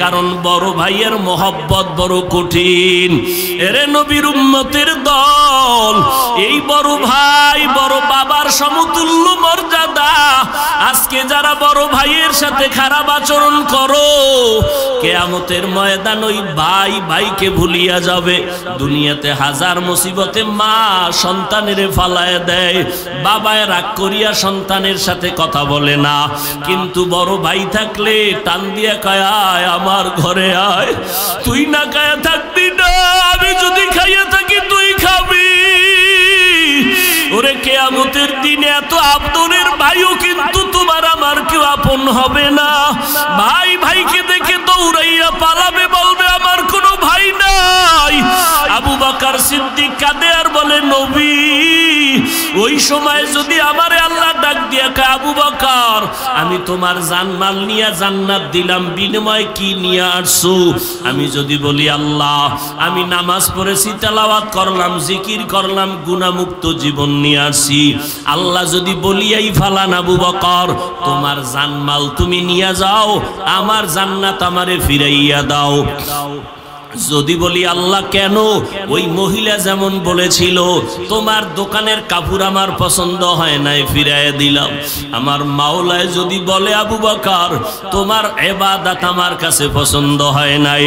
কারণ বড় ভাইয়ের মহব্বত বড় কঠিন। এরে নবীর উম্মতের দল, এই বড় ভাই বড় বাবার সমতুল্য মর্যাদা। আজকে যারা বড় ভাইয়ের সাথে খারাপ আচরণ করো, কিয়ামতের ময়দান ওই ভাই ভাইকে ভুলিয়া যাবে। দুনিয়াতে হাজার মুসিবতে মা সন্তানের ফালায় দেয়, বাবায় রাগ করিয়া সন্তানের সাথে কথা বলে না, কিন্তু বড় ভাই থাকলে টান দিয়া কয় আয় আমার ঘরে আয়, তুই না খায়া থাকবি না, আমি যদি খাইয়া থাকি তুই খাবি। ওরে কিয়ামতের দিনে এত আব্দুলের ভাইও কিন্তু তোমার আমার কেউ আপন হবে না। ভাই ভাইকে দেখে দৌড়াইয়া পালাবে, বলবে আমার কোনো ভাই নাই। আবু বকর সিদ্দিক কাঁদে আর বলে নবী, ওই সময় যদি আমারে আল্লাহ ডাক দিয়া কয় আবু বকর আমি তোমার জানমাল নিয়ে জান্নাত দিলাম, বিনিময়ে কি নিয়ে আসছো? আমি যদি বলি আল্লাহ আমি নামাজ পড়েছি, তেলাওয়াত করলাম, জিকির করলাম, গুনাহমুক্ত জীবন নিয়ে আসি, আল্লাহ যদি বলিয়াই ফালান আবু বকর তোমার জানমাল তুমি নিয়ে যাও, আমার জান্নাত আমারে ফিরাইয়া দাও। যদি বলি আল্লাহ কেন? ওই মহিলা যেমন বলেছিল তোমার দোকানের কাপড় আমার পছন্দ হয় নাই, ফিরাইয়া দিলাম। আমার মাওলায় যদি বলে আবু বকর তোমার ইবাদত আমার কাছে পছন্দ হয় নাই,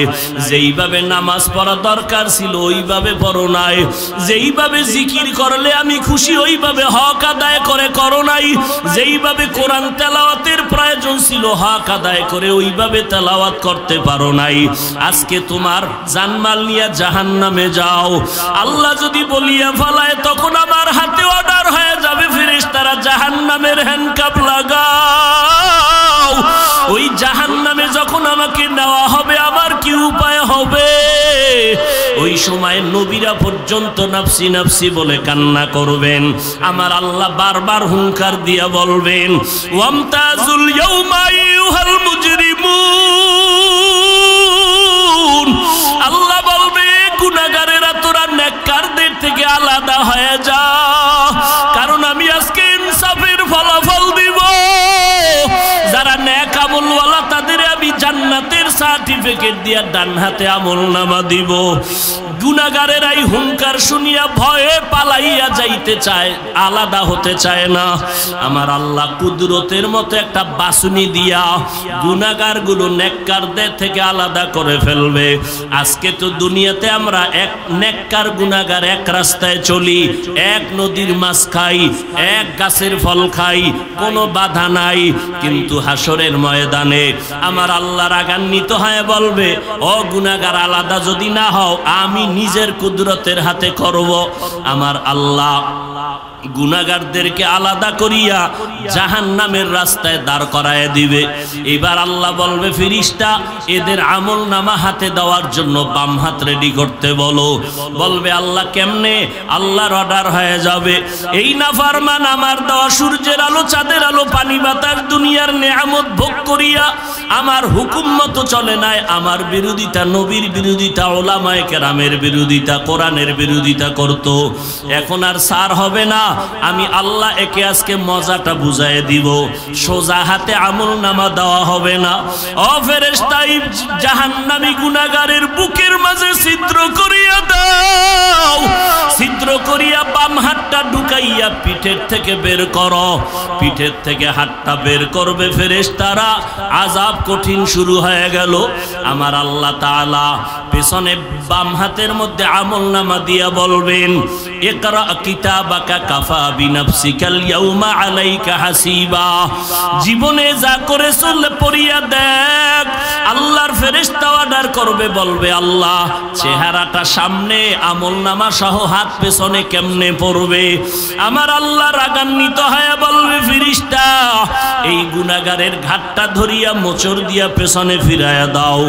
যেইভাবে নামাজ পড়া দরকার ছিল ওইভাবে পড়ো নাই, যেইভাবে জিকির করলে আমি খুশি ওইভাবে হক আদায় করে করো নাই, যেইভাবে কোরআন তেলাওয়াতের প্রয়োজন ছিল হক আদায় করে ওইভাবে তেলাওয়াত করতে পারো নাই, আজকে তোমার জানমাল নিয়ে জাহান্নামে যাও। আল্লাহ যদি বলিয়া ফেলায় তখন আমার হাতে অর্ডার হয়ে যাবে ফেরেশতারা জাহান্নামের হ্যান্ডকাপ লাগাও। ওই জাহান্নামে যখন আমাকে নেওয়া হবে আমার কি উপায় হবে? ওই সময় নবীরা পর্যন্ত নাফসি নাফসি বলে কান্না করবেন। আমার আল্লাহ বারবার হুঙ্কার দিয়া বলবেন ওয়ামতাজুল ইয়াউমা আইয়ুহাল মুজরিমুন। আল্লাহ বলবে গুনাহগারেরা তোরা নেককারদের থেকে আলাদা হয়ে যা, কারণ আমি আজকে ইনসাফের ফলাফল দিব। যারা নেক আমলওয়ালা তাদের আমি জান্নাতের সার্টিফিকেট দিয়া ডান হাতে আমলনামা দিব। গুনাহগারেরাই হুঙ্কার শুনিয়া ভয়ে পালাইয়া যাইতে চায়, আলাদা হতে চায় না। আমার আল্লাহ কুদরতের মতো একটা বাসুনি দিয়া গুনাহগারগুলো নেককারদের থেকে আলাদা করে ফেলবে। আজকে তো দুনিয়াতে আমরা এক নেককার গুনাহগার এক রাস্তায় চলি, এক নদীর মাছ খাই, এক গাছের ফল খাই, কোনো বাধা নাই, কিন্তু হাসরের ময়দানে আমার আল্লাহ রাগান্বিত হয়ে বলবে ও গুনাহগার আলাদা যদি না হও আমি নিজের কুদরতের হাতে করব। আমার আল্লাহ গুনাহগারদেরকে আলাদা করিয়া জাহান্নামের রাস্তায় দাঁড় করায় দিবে। এবার আল্লাহ বলবে ফেরেশতা এদের আমলনামা হাতে দেওয়ার জন্য বাম হাত রেডি করতে বলো। বলবে আল্লাহ কেমনে? আল্লাহর অর্ডার হয়ে যাবে এই নাফরমান আমার দেওয়া সূর্যের আলো, চাঁদের আলো, পানি বাতাস, দুনিয়ার নেয়ামত ভোগ করিয়া আমার হুকুম মতো চলে নাই, আমার বিরোধিতা, নবীর বিরোধিতা, ওলামায়ে কেরামের বিরোধিতা, কোরআনের বিরোধিতা করত। এখন আর সার হবে না, আমি আল্লাহ একে আজকে মজাটা বুঝায় দিব। সোজা হাতে আমলনামা দেওয়া হবে না। ও ফেরেশতা জাহান্নামী গুনাহগারের বুকের মাঝে ছিদ্র করিয়া দাও, ছিদ্র করিয়া বাম হাতটা ঢুকাইয়া পিঠের থেকে বের করো। পিঠের থেকে হাতটা বের করবে ফেরেশতারা, আযাব কঠিন শুরু হয়ে গেল। আমার আল্লাহ তাআলা পেছনে বাম হাতের মধ্যে আমলনামা দিয়া বলবেন ইকরা কিতাবাকা কাফা বিনাফসিকাল ইয়াউমা আলাইকা হাসিবা। জীবনে যা করেছো পড়িয়া দেখ। আল্লাহর ফেরেশতা অর্ডার করবে, বলবে আল্লাহ চেহারাটা সামনে, আমলনামা সহ হাত পেছনে কেমনে পড়বে? আমার আল্লাহ রাগান্বিত হয়ে বলবে ফেরেশতা এই গুনাহগারের ঘাটটা ধরিয়া মোচড় দিয়া পেছনে ফিরায়া দাও।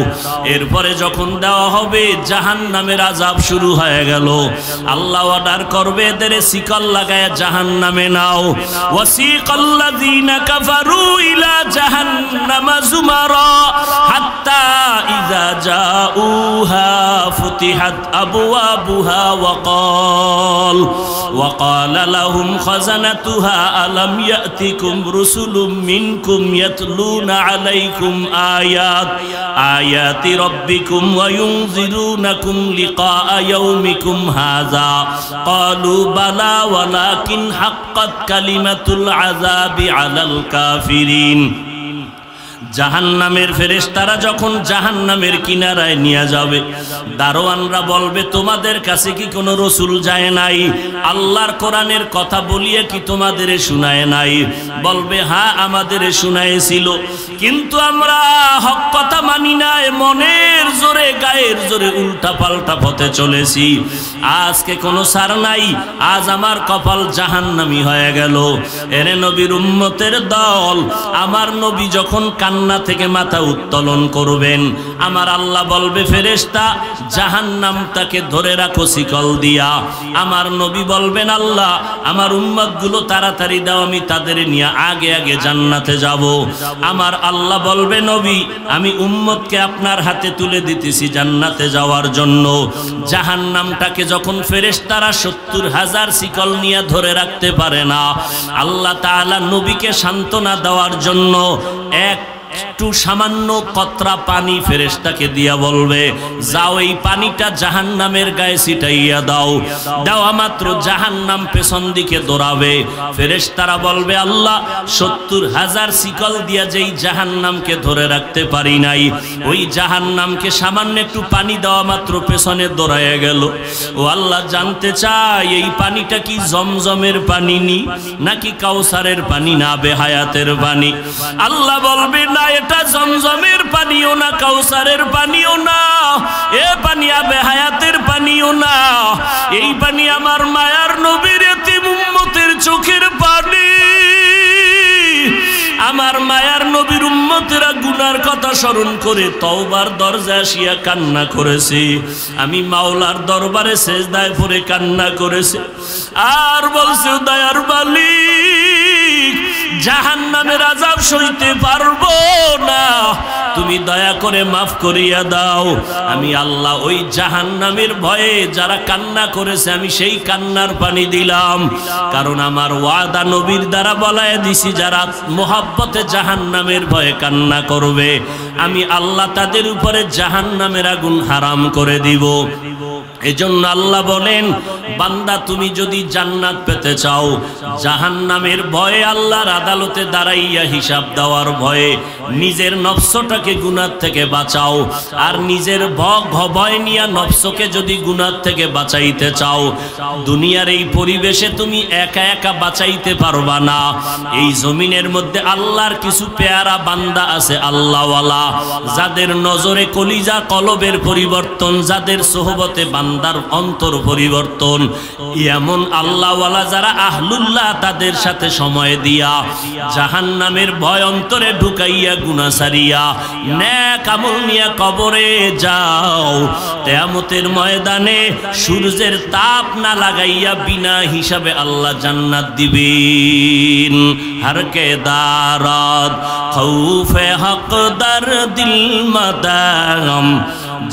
এরপরে যখন দেওয়া হবে জাহান্নামের আযাব শুরু হয়ে গেল। আল্লাহ অর্ডার করবে এদের শিকল লাগায়া জাহান্নামে নাও। ওয়াসিকাল্লাযীনা কাফারু ইলা জাহান্নামা যুমারা হাত্তা ইযা জাউহা ফুতিহাত আবওয়াবুহা ওয়াকালা লাহুম খাযানাতুহা আলাম ইয়াতিকুম রুসুলুম মিনকুম ইয়াতলুনা আলাইকুম আয়াতি রাব্বিকুম ওয়া ইউনযিরুনাকুম লিকাআ ইয়াউমিকুম হাযা ক্বালু বালা ওয়ালাকিন হাক্কাত কালিমাতুল আযাবি আলাল কাফিরিন। জাহান্নামের ফেরেশতারা যখন জাহান্নামের কিনারায় নিয়ে যাবে, দারোয়ানরা বলবে তোমাদের কাছে কি কোনো রসুল যায় নাই? আল্লাহর কোরআনের কথা বলিয়ে কি তোমাদের শুনায় নাই? বলবে হ্যাঁ আমাদের শুনায়েছিল, কিন্তু আমরা হক কথা মানি নাই, মনের জোরে গায়ের জোরে উল্টা পাল্টা পথে চলেছি। আজকে কোনো সার নাই, আজ আমার কপাল জাহান্নামী হয়ে গেল। এরে নবীর উম্মতের দল, আমার নবী যখন কান্না থেকে মাথা উত্তোলন করবেন, আমার আল্লাহ বলবে ফেরেশতা জাহান্নামটাকে ধরে রাখো শিকল দিয়া। আমার নবী বলবেন আল্লাহ আমার উম্মতগুলো তাড়াতাড়ি দাও, আমি তাদের নিয়ে আগে আগে জান্নাতে যাব। আমার আল্লাহ বলবে নবী আমি উম্মতকে আপনার হাতে তুলে দিতেছি জান্নাতে যাওয়ার জন্য। জাহান্নামটাকে যখন ফেরেশতারা ৭০,০০০ শিকল নিয়ে ধরে রাখতে পারে না, আল্লাহ তাআলা নবীকে সান্ত্বনা দেওয়ার জন্য একটু সামান্য কতরা পানি ফেরেশতাকে দিয়া বলবে যাও এই পানিটা জাহান্নামের গায়ে ছিটাইয়া দাও। দেওয়া মাত্র জাহান্নাম পেছন দিকে দৌড়াবে। ফেরেশতারা বলবে আল্লাহ ৭০,০০০ শিকল দিয়া যেই জাহান্নামকে ধরে রাখতে পারি নাই, ওই জাহান্নামকে সামান্য একটু পানি দেওয়া মাত্র পেছনে দৌড়াইয়া গেল। ও আল্লাহ জানতে চাই এই পানিটা কি জমজমের পানি নাকি কাউসারের পানি না বেহায়াতের পানি? আল্লাহ বলবে না এটা জমজমের পানিও না, কাউসারের পানিও না, এ পানি আবে হায়াতের পানিও না, এই পানি আমার মায়ার নবীর এতিম উম্মতের চোখের পানি। আমার মায়ার নবীর উম্মতেরা গুনার কথা স্মরণ করে তওবার দরজায় আসিয়া কান্না করেছে, আমি মাওলার দরবারে সেজদায় পড়ে কান্না করেছে, আর বলছে দয়ার মালিক জাহান্নামের আযাব সইতে পারবো না, তুমি দয়া করে মাফ করিয়া দাও। আমি আল্লাহ ওই জাহান্নামের ভয়ে যারা কান্না করেছে আমি সেই কান্নার পানি দিলাম, কারণ আমার ওয়াদা নবীর দ্বারা বলায় দিছি যারা মোহাব্বতে জাহান্নামের ভয়ে কান্না করবে আমি আল্লাহ তাদের উপরে জাহান্নামের আগুন হারাম করে দিব। এজন্য আল্লাহ বলেন বান্দা তুমি যদি জান্নাত পেতে চাও, জাহান্নামের ভয়ে আল্লাহর আদালতে দাঁড়াইয়া হিসাব দেওয়ার ভয়ে নিজের নফসটাকে গুনাহ থেকে বাঁচাও। আর নিজের ভয় নিয়ে নফসকে যদি গুনাহ থেকে বাঁচাইতে চাও, দুনিয়ার এই পরিবেশে তুমি একা একা বাঁচাইতে পারবা না। এই জমিনের মধ্যে আল্লাহর কিছু পেয়ারা বান্দা আছে আল্লাহওয়ালা, যাদের নজরে কলিজা কলবের পরিবর্তন, যাদের সোহবতে বান্দার অন্তর পরিবর্তন। এমন আল্লাহওয়ালা যারা আহলুল্লাহ, তাদের সাথে সময় দিয়া জাহান্নামের ভয় অন্তরে ঢুকাইয়া গুনাহ সারিয়া নেক আমল নিয়ে কবরে যাও। কিয়ামতের ময়দানে সূর্যের তাপ না লাগাইয়া বিনা হিসাবে আল্লাহ জান্নাত দিবেন। হর কে দারাত খৌফে হক দর দিল মাদাম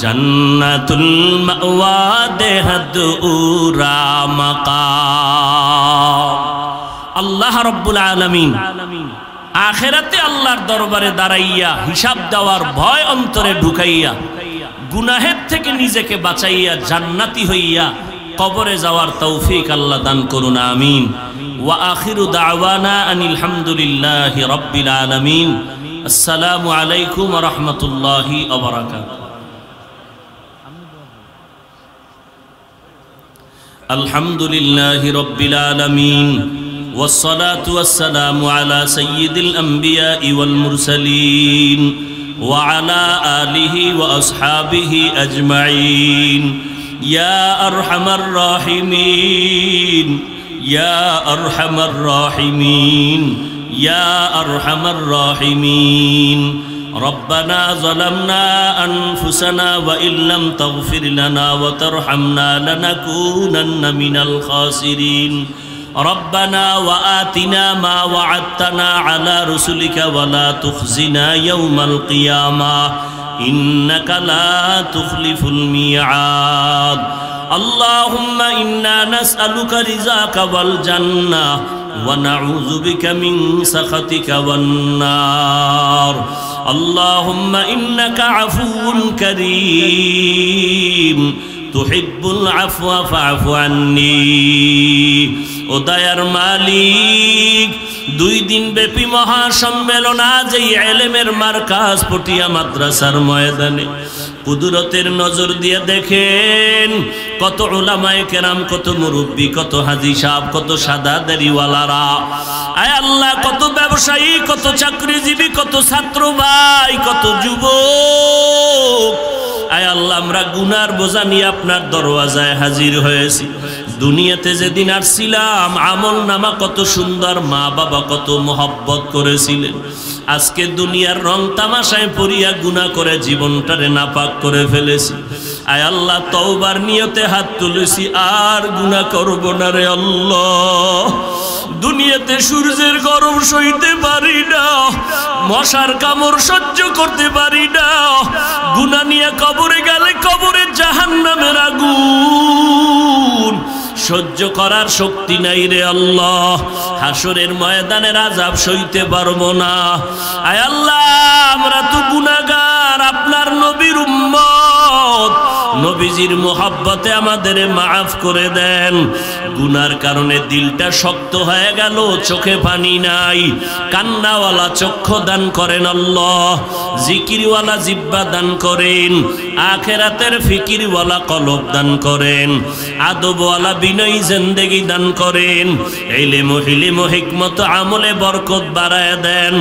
জান্নাতুল মাওয়া দেহদ উরা মাকাম। আল্লাহ রাব্বুল আলামিন আখিরাতে আল্লাহর দরবারে দাঁড়াইয়া হিসাব দেওয়ার ভয় অন্তরে ঢুকাইয়া গুনাহের থেকে নিজেকে বাঁচাইয়া জান্নাতি হইয়া কবরে যাওয়ার তৌফিক আল্লাহ দান করুন, আমিন। ওয়া আখিরু দাওয়ানা আনিল হামদুলিল্লাহি রাব্বিল আলামিন। আসসালামু আলাইকুম ওয়া রাহমাতুল্লাহি ওয়া বারাকাতুহু। আলহামদুলিল্লাহি রাব্বিল আলামিন والصلاة والسلام على سيد الأنبياء والمرسلين وعلى آله وأصحابه أجمعين يا أرحم الراحمين يا أرحم الراحمين ইয়া আরহামার রাহিমিন। ربنا ظلمنا أنفسنا وإن لم تغفر لنا وترحمنا لنكونن من الخاسرين ربنا وآتنا ما وعدتنا على رسلك ولا تخزنا يوم القيامة إنك لا تخلف الميعاد اللهم إنا نسألك رضاك والجنة ونعوذ بك من سخطك والنار اللهم إنك عفو كريم تحب العفو فاعف عني ও দয়ার মালিক দুই দিন ব্যাপী মহা সম্মেলন আজ এই ইলমের মারকাজ পটিয়া মাদ্রাসার ময়দানে কুদরতের নজর দিয়ে দেখেন কত উলামায়ে কেরাম, কত মুরব্বী, কত হাজী সাহেব, কত সাদা দাড়িওয়ালারা, আয় আল্লাহ কত ব্যবসায়ী, কত চাকরিজীবী, কত ছাত্র ভাই, কত যুবক, আয় আল্লাহ আমরা গুনার বোঝা নিয়ে আপনার দরওয়াজায় হাজির হয়েছি। দুনিয়াতে যেদিন আসছিলাম আমল নামা কত সুন্দর, মা বাবা কত মোহব্বত করেছিলেন, আজকে দুনিয়ার রং তামাশায় পড়িয়া গুনাহ করে জীবনটারে নাপাক করে ফেলেছি। আয় আল্লাহ তওবার নিয়তে হাত তুলেছি, আর গুনাহ করব না রে আল্লাহ। দুনিয়াতে সূর্যের গরম সইতে পারি না, মশার কামড় সহ্য করতে পারি না, গুনাহ নিয়ে কবরে গেলে কবরে জাহান্নামের আগুন সহ্য করার শক্তি নাই রে আল্লাহ। হাসরের ময়দানের আযাব সইতে পারবো না। আয় আল্লাহ আমরা তো গুনাহগার, আপনার নবীর উম্মত, নবীজির মোহাব্বতে আমাদের মাফ করে দেন। গুনার কারণে দিলটা শক্ত হয়ে গেল, চোখে পানি নাই, কান্নাওয়ালা চক্ষু দান করেন আল্লাহ, জিকিরওয়ালা জিহ্বা দান করেন, আখিরাতের ফিকিরওয়ালা কলব দান করেন, আদবওয়ালা বিনয়ী জিন্দেগি দান করেন, ইলম হিকমত আমলে বরকত বাড়ায় দেন,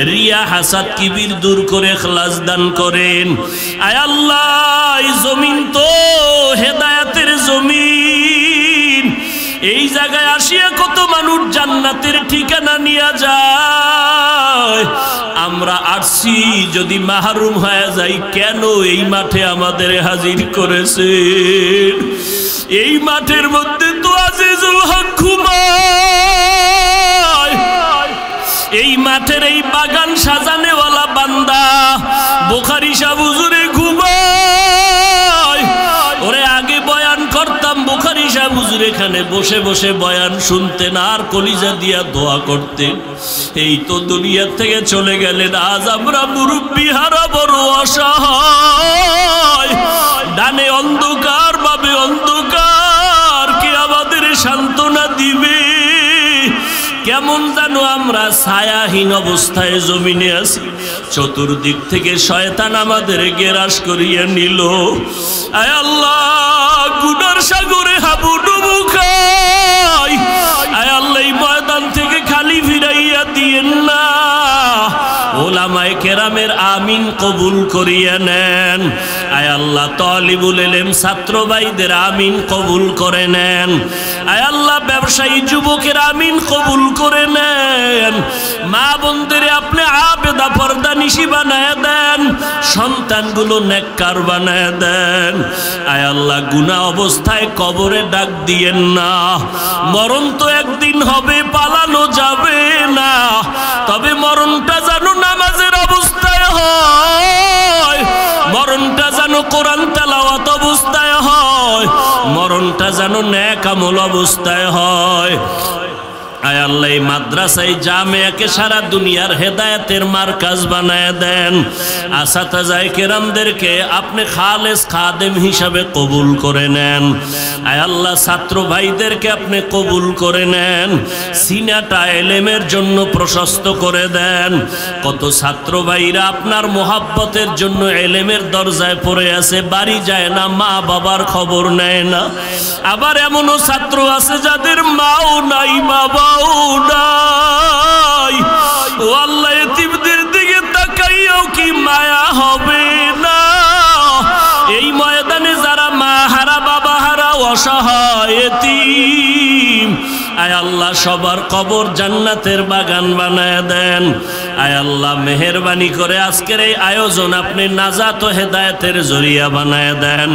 রিয়া হাসাদ কিবির দূর করে ইখলাস দান করেন। আয় আল্লাহ এই জমিন তো হেদায়েতের জমিন, এই জায়গায় আসিয়া কত মানুষ জান্নাতের ঠিকানা নিয়ে যায়, আমরা আসছি যদি মাহরুম হয়ে যাই, কেন এই মাঠে আমাদের হাজির করেছেন? এই মাঠের মধ্যে তো আজিজুল হক ঘুমায়, এই মাঠের এই বাগান সাজানেওয়ালা বান্দা বুখারী সাহেব হুজুরে ঘুমায়। ওরে আগে বয়ান করতাম, বুখারী সাহেব হুজুর এখানে বসে বসে বয়ান শুনতেন আর কলিজা দিয়া দোয়া করতেন। এই তো দুনিয়া থেকে চলে গেলেন, আজ আমরা মুরব্বি হারা বড় অসহায়, ডানে অন্ধকার বামে অন্ধকার, কে আমাদের সান্ত্বনা দিবে? কেমন জানো আমরা ছায়াহীন অবস্থায় জমিনে আছি, চতুর্দিক থেকে শয়তান আমাদের গেরাস করিয়া নিল। আয় আল্লাহ গুনার সাগরে হাবুডুবু খাই, আয় আল্লাহ এই ময়দান থেকে খালি ফিরাইয়া দিয়েন না, ওলামায়ে কেরামের আমিন কবুল করিয়া নেন। আয় আল্লাহ তালিবুল ইলম ছাত্র ভাইদের আমিন কবুল করে নেন। আয় আল্লাহ ব্যবসায়ী যুবকের আমিন কবুল করে নেন। মা বোনদের আপনি আবেদা পর্দা নিশি বানায় দেন, সন্তানগুলো নেককার বানায় দেন। আয় আল্লাহ গুনাহ অবস্থায় কবরে ডাক দিয়েন না, মরণ তো একদিন হবে, পালানো যাবে না, তবে মরণটা জানো নামাজের অবস্থায় হয়, মরণটা যেন কোরআন তেলাওয়াত অবস্থায় হয়, মরণটা যেন নেক আমল অবস্থায় হয়। আয় আল্লাহ এই মাদ্রাসায় জামিয়াকে সারা দুনিয়ার হেদায়েতের মারকাজ বানায় দেন। আসাতাজায়ে কেরামদেরকে আপনি খালেস খাদেম হিসাবে কবুল করে নেন। আয় আল্লাহ ছাত্র ভাইদেরকে আপনি কবুল করে নেন, সিনাটা ইলমের জন্য প্রশস্ত করে দেন। কত ছাত্র ভাইরা আপনার মোহাব্বতের জন্য ইলমের দরজায় পড়ে আছে, বাড়ি যায় না, মা বাবার খবর নেয় না। আবার এমনও ছাত্র আছে যাদের মাও নাই বাবাও নাই। ও আল্লাহ এতিমদের দিকে তাকাইয়াও কি মায়া হবে না? এই ময়দানে যারা মা হারা বাবা হারা অসহায় এতিম, আয় আল্লাহ সবার কবর জান্নাতের বাগান বানায় দেন। আয় আল্লাহ মেহেরবানি করে আজকের এই আয়োজন আপনি নাজাত ও হেদায়েতের জরিয়া বানায় দেন।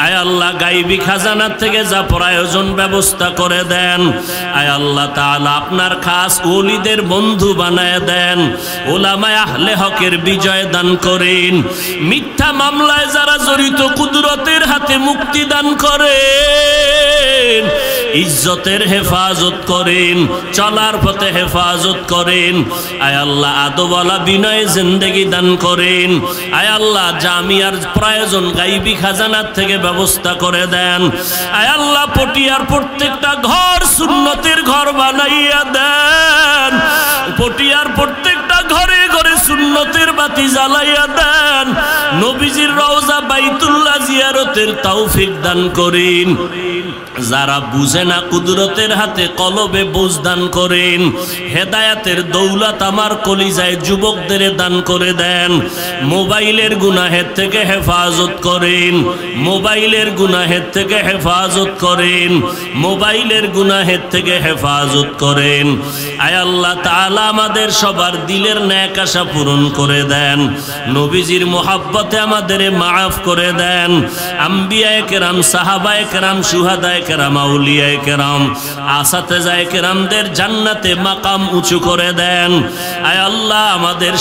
আয় আল্লাহ গায়বী খাজানার থেকে যা প্রয়োজন ব্যবস্থা করে দেন। আয় আল্লাহ তাআলা আপনার খাস ওলিদের বন্ধু বানায় দেন। উলামায়ে আহলে হকের বিজয় দান করেন। মিথ্যা মামলায় যারা জড়িত কুদরতের হাতে মুক্তি দান করেন। ইজ্জতের হেফাজত করেন, চলার পথে হেফাজত করেন। আয় আল্লাহ আদবওয়ালা বিনয় জিন্দেগি দান করেন। আয় আল্লাহ জামিয়ার প্রয়োজন গায়বী খাজানার থেকে ব্যবস্থা করে দেন। আয় আল্লাহ পটিয়ার প্রত্যেকটা ঘর সুন্নতের ঘর বানাইয়া দেন। পটিয়ার প্রত্যেকটা ঘরে ঘরে সুন্নতের বাতি জ্বালাইয়া দেন। নবীজির রওজা বাইতুল্লাহ জিয়ারতের তৌফিক দান করেন। যারা বুঝে না কুদরতের হাতে কলবে বুঝ দান করেন। হেদায়েতের দৌলত আমার কলিজায় যুবকদের দান করে দেন। মোবাইলের গুনাহের থেকে হেফাজত করেন। মোবাইলের গুনাহের থেকে হেফাজত করেন। মোবাইলের গুনাহের থেকে হেফাজত করেন। আয় আল্লাহ তাআলা আমাদের সবার দিলের নেক আশা পূরণ করে দেন। নবীজির মোহাব্বতে আমাদের মাফ করে দেন। আম্বিয়ায়ে কেরাম, সাহাবায়ে কেরাম, শুহাদায়ে কেরাম, আউলিয়ায়ে কেরাম, আসাতেজায়ে কেরামদের জান্নাতে মাকাম উঁচু করে দেন। আয় আল্লাহ আমাদের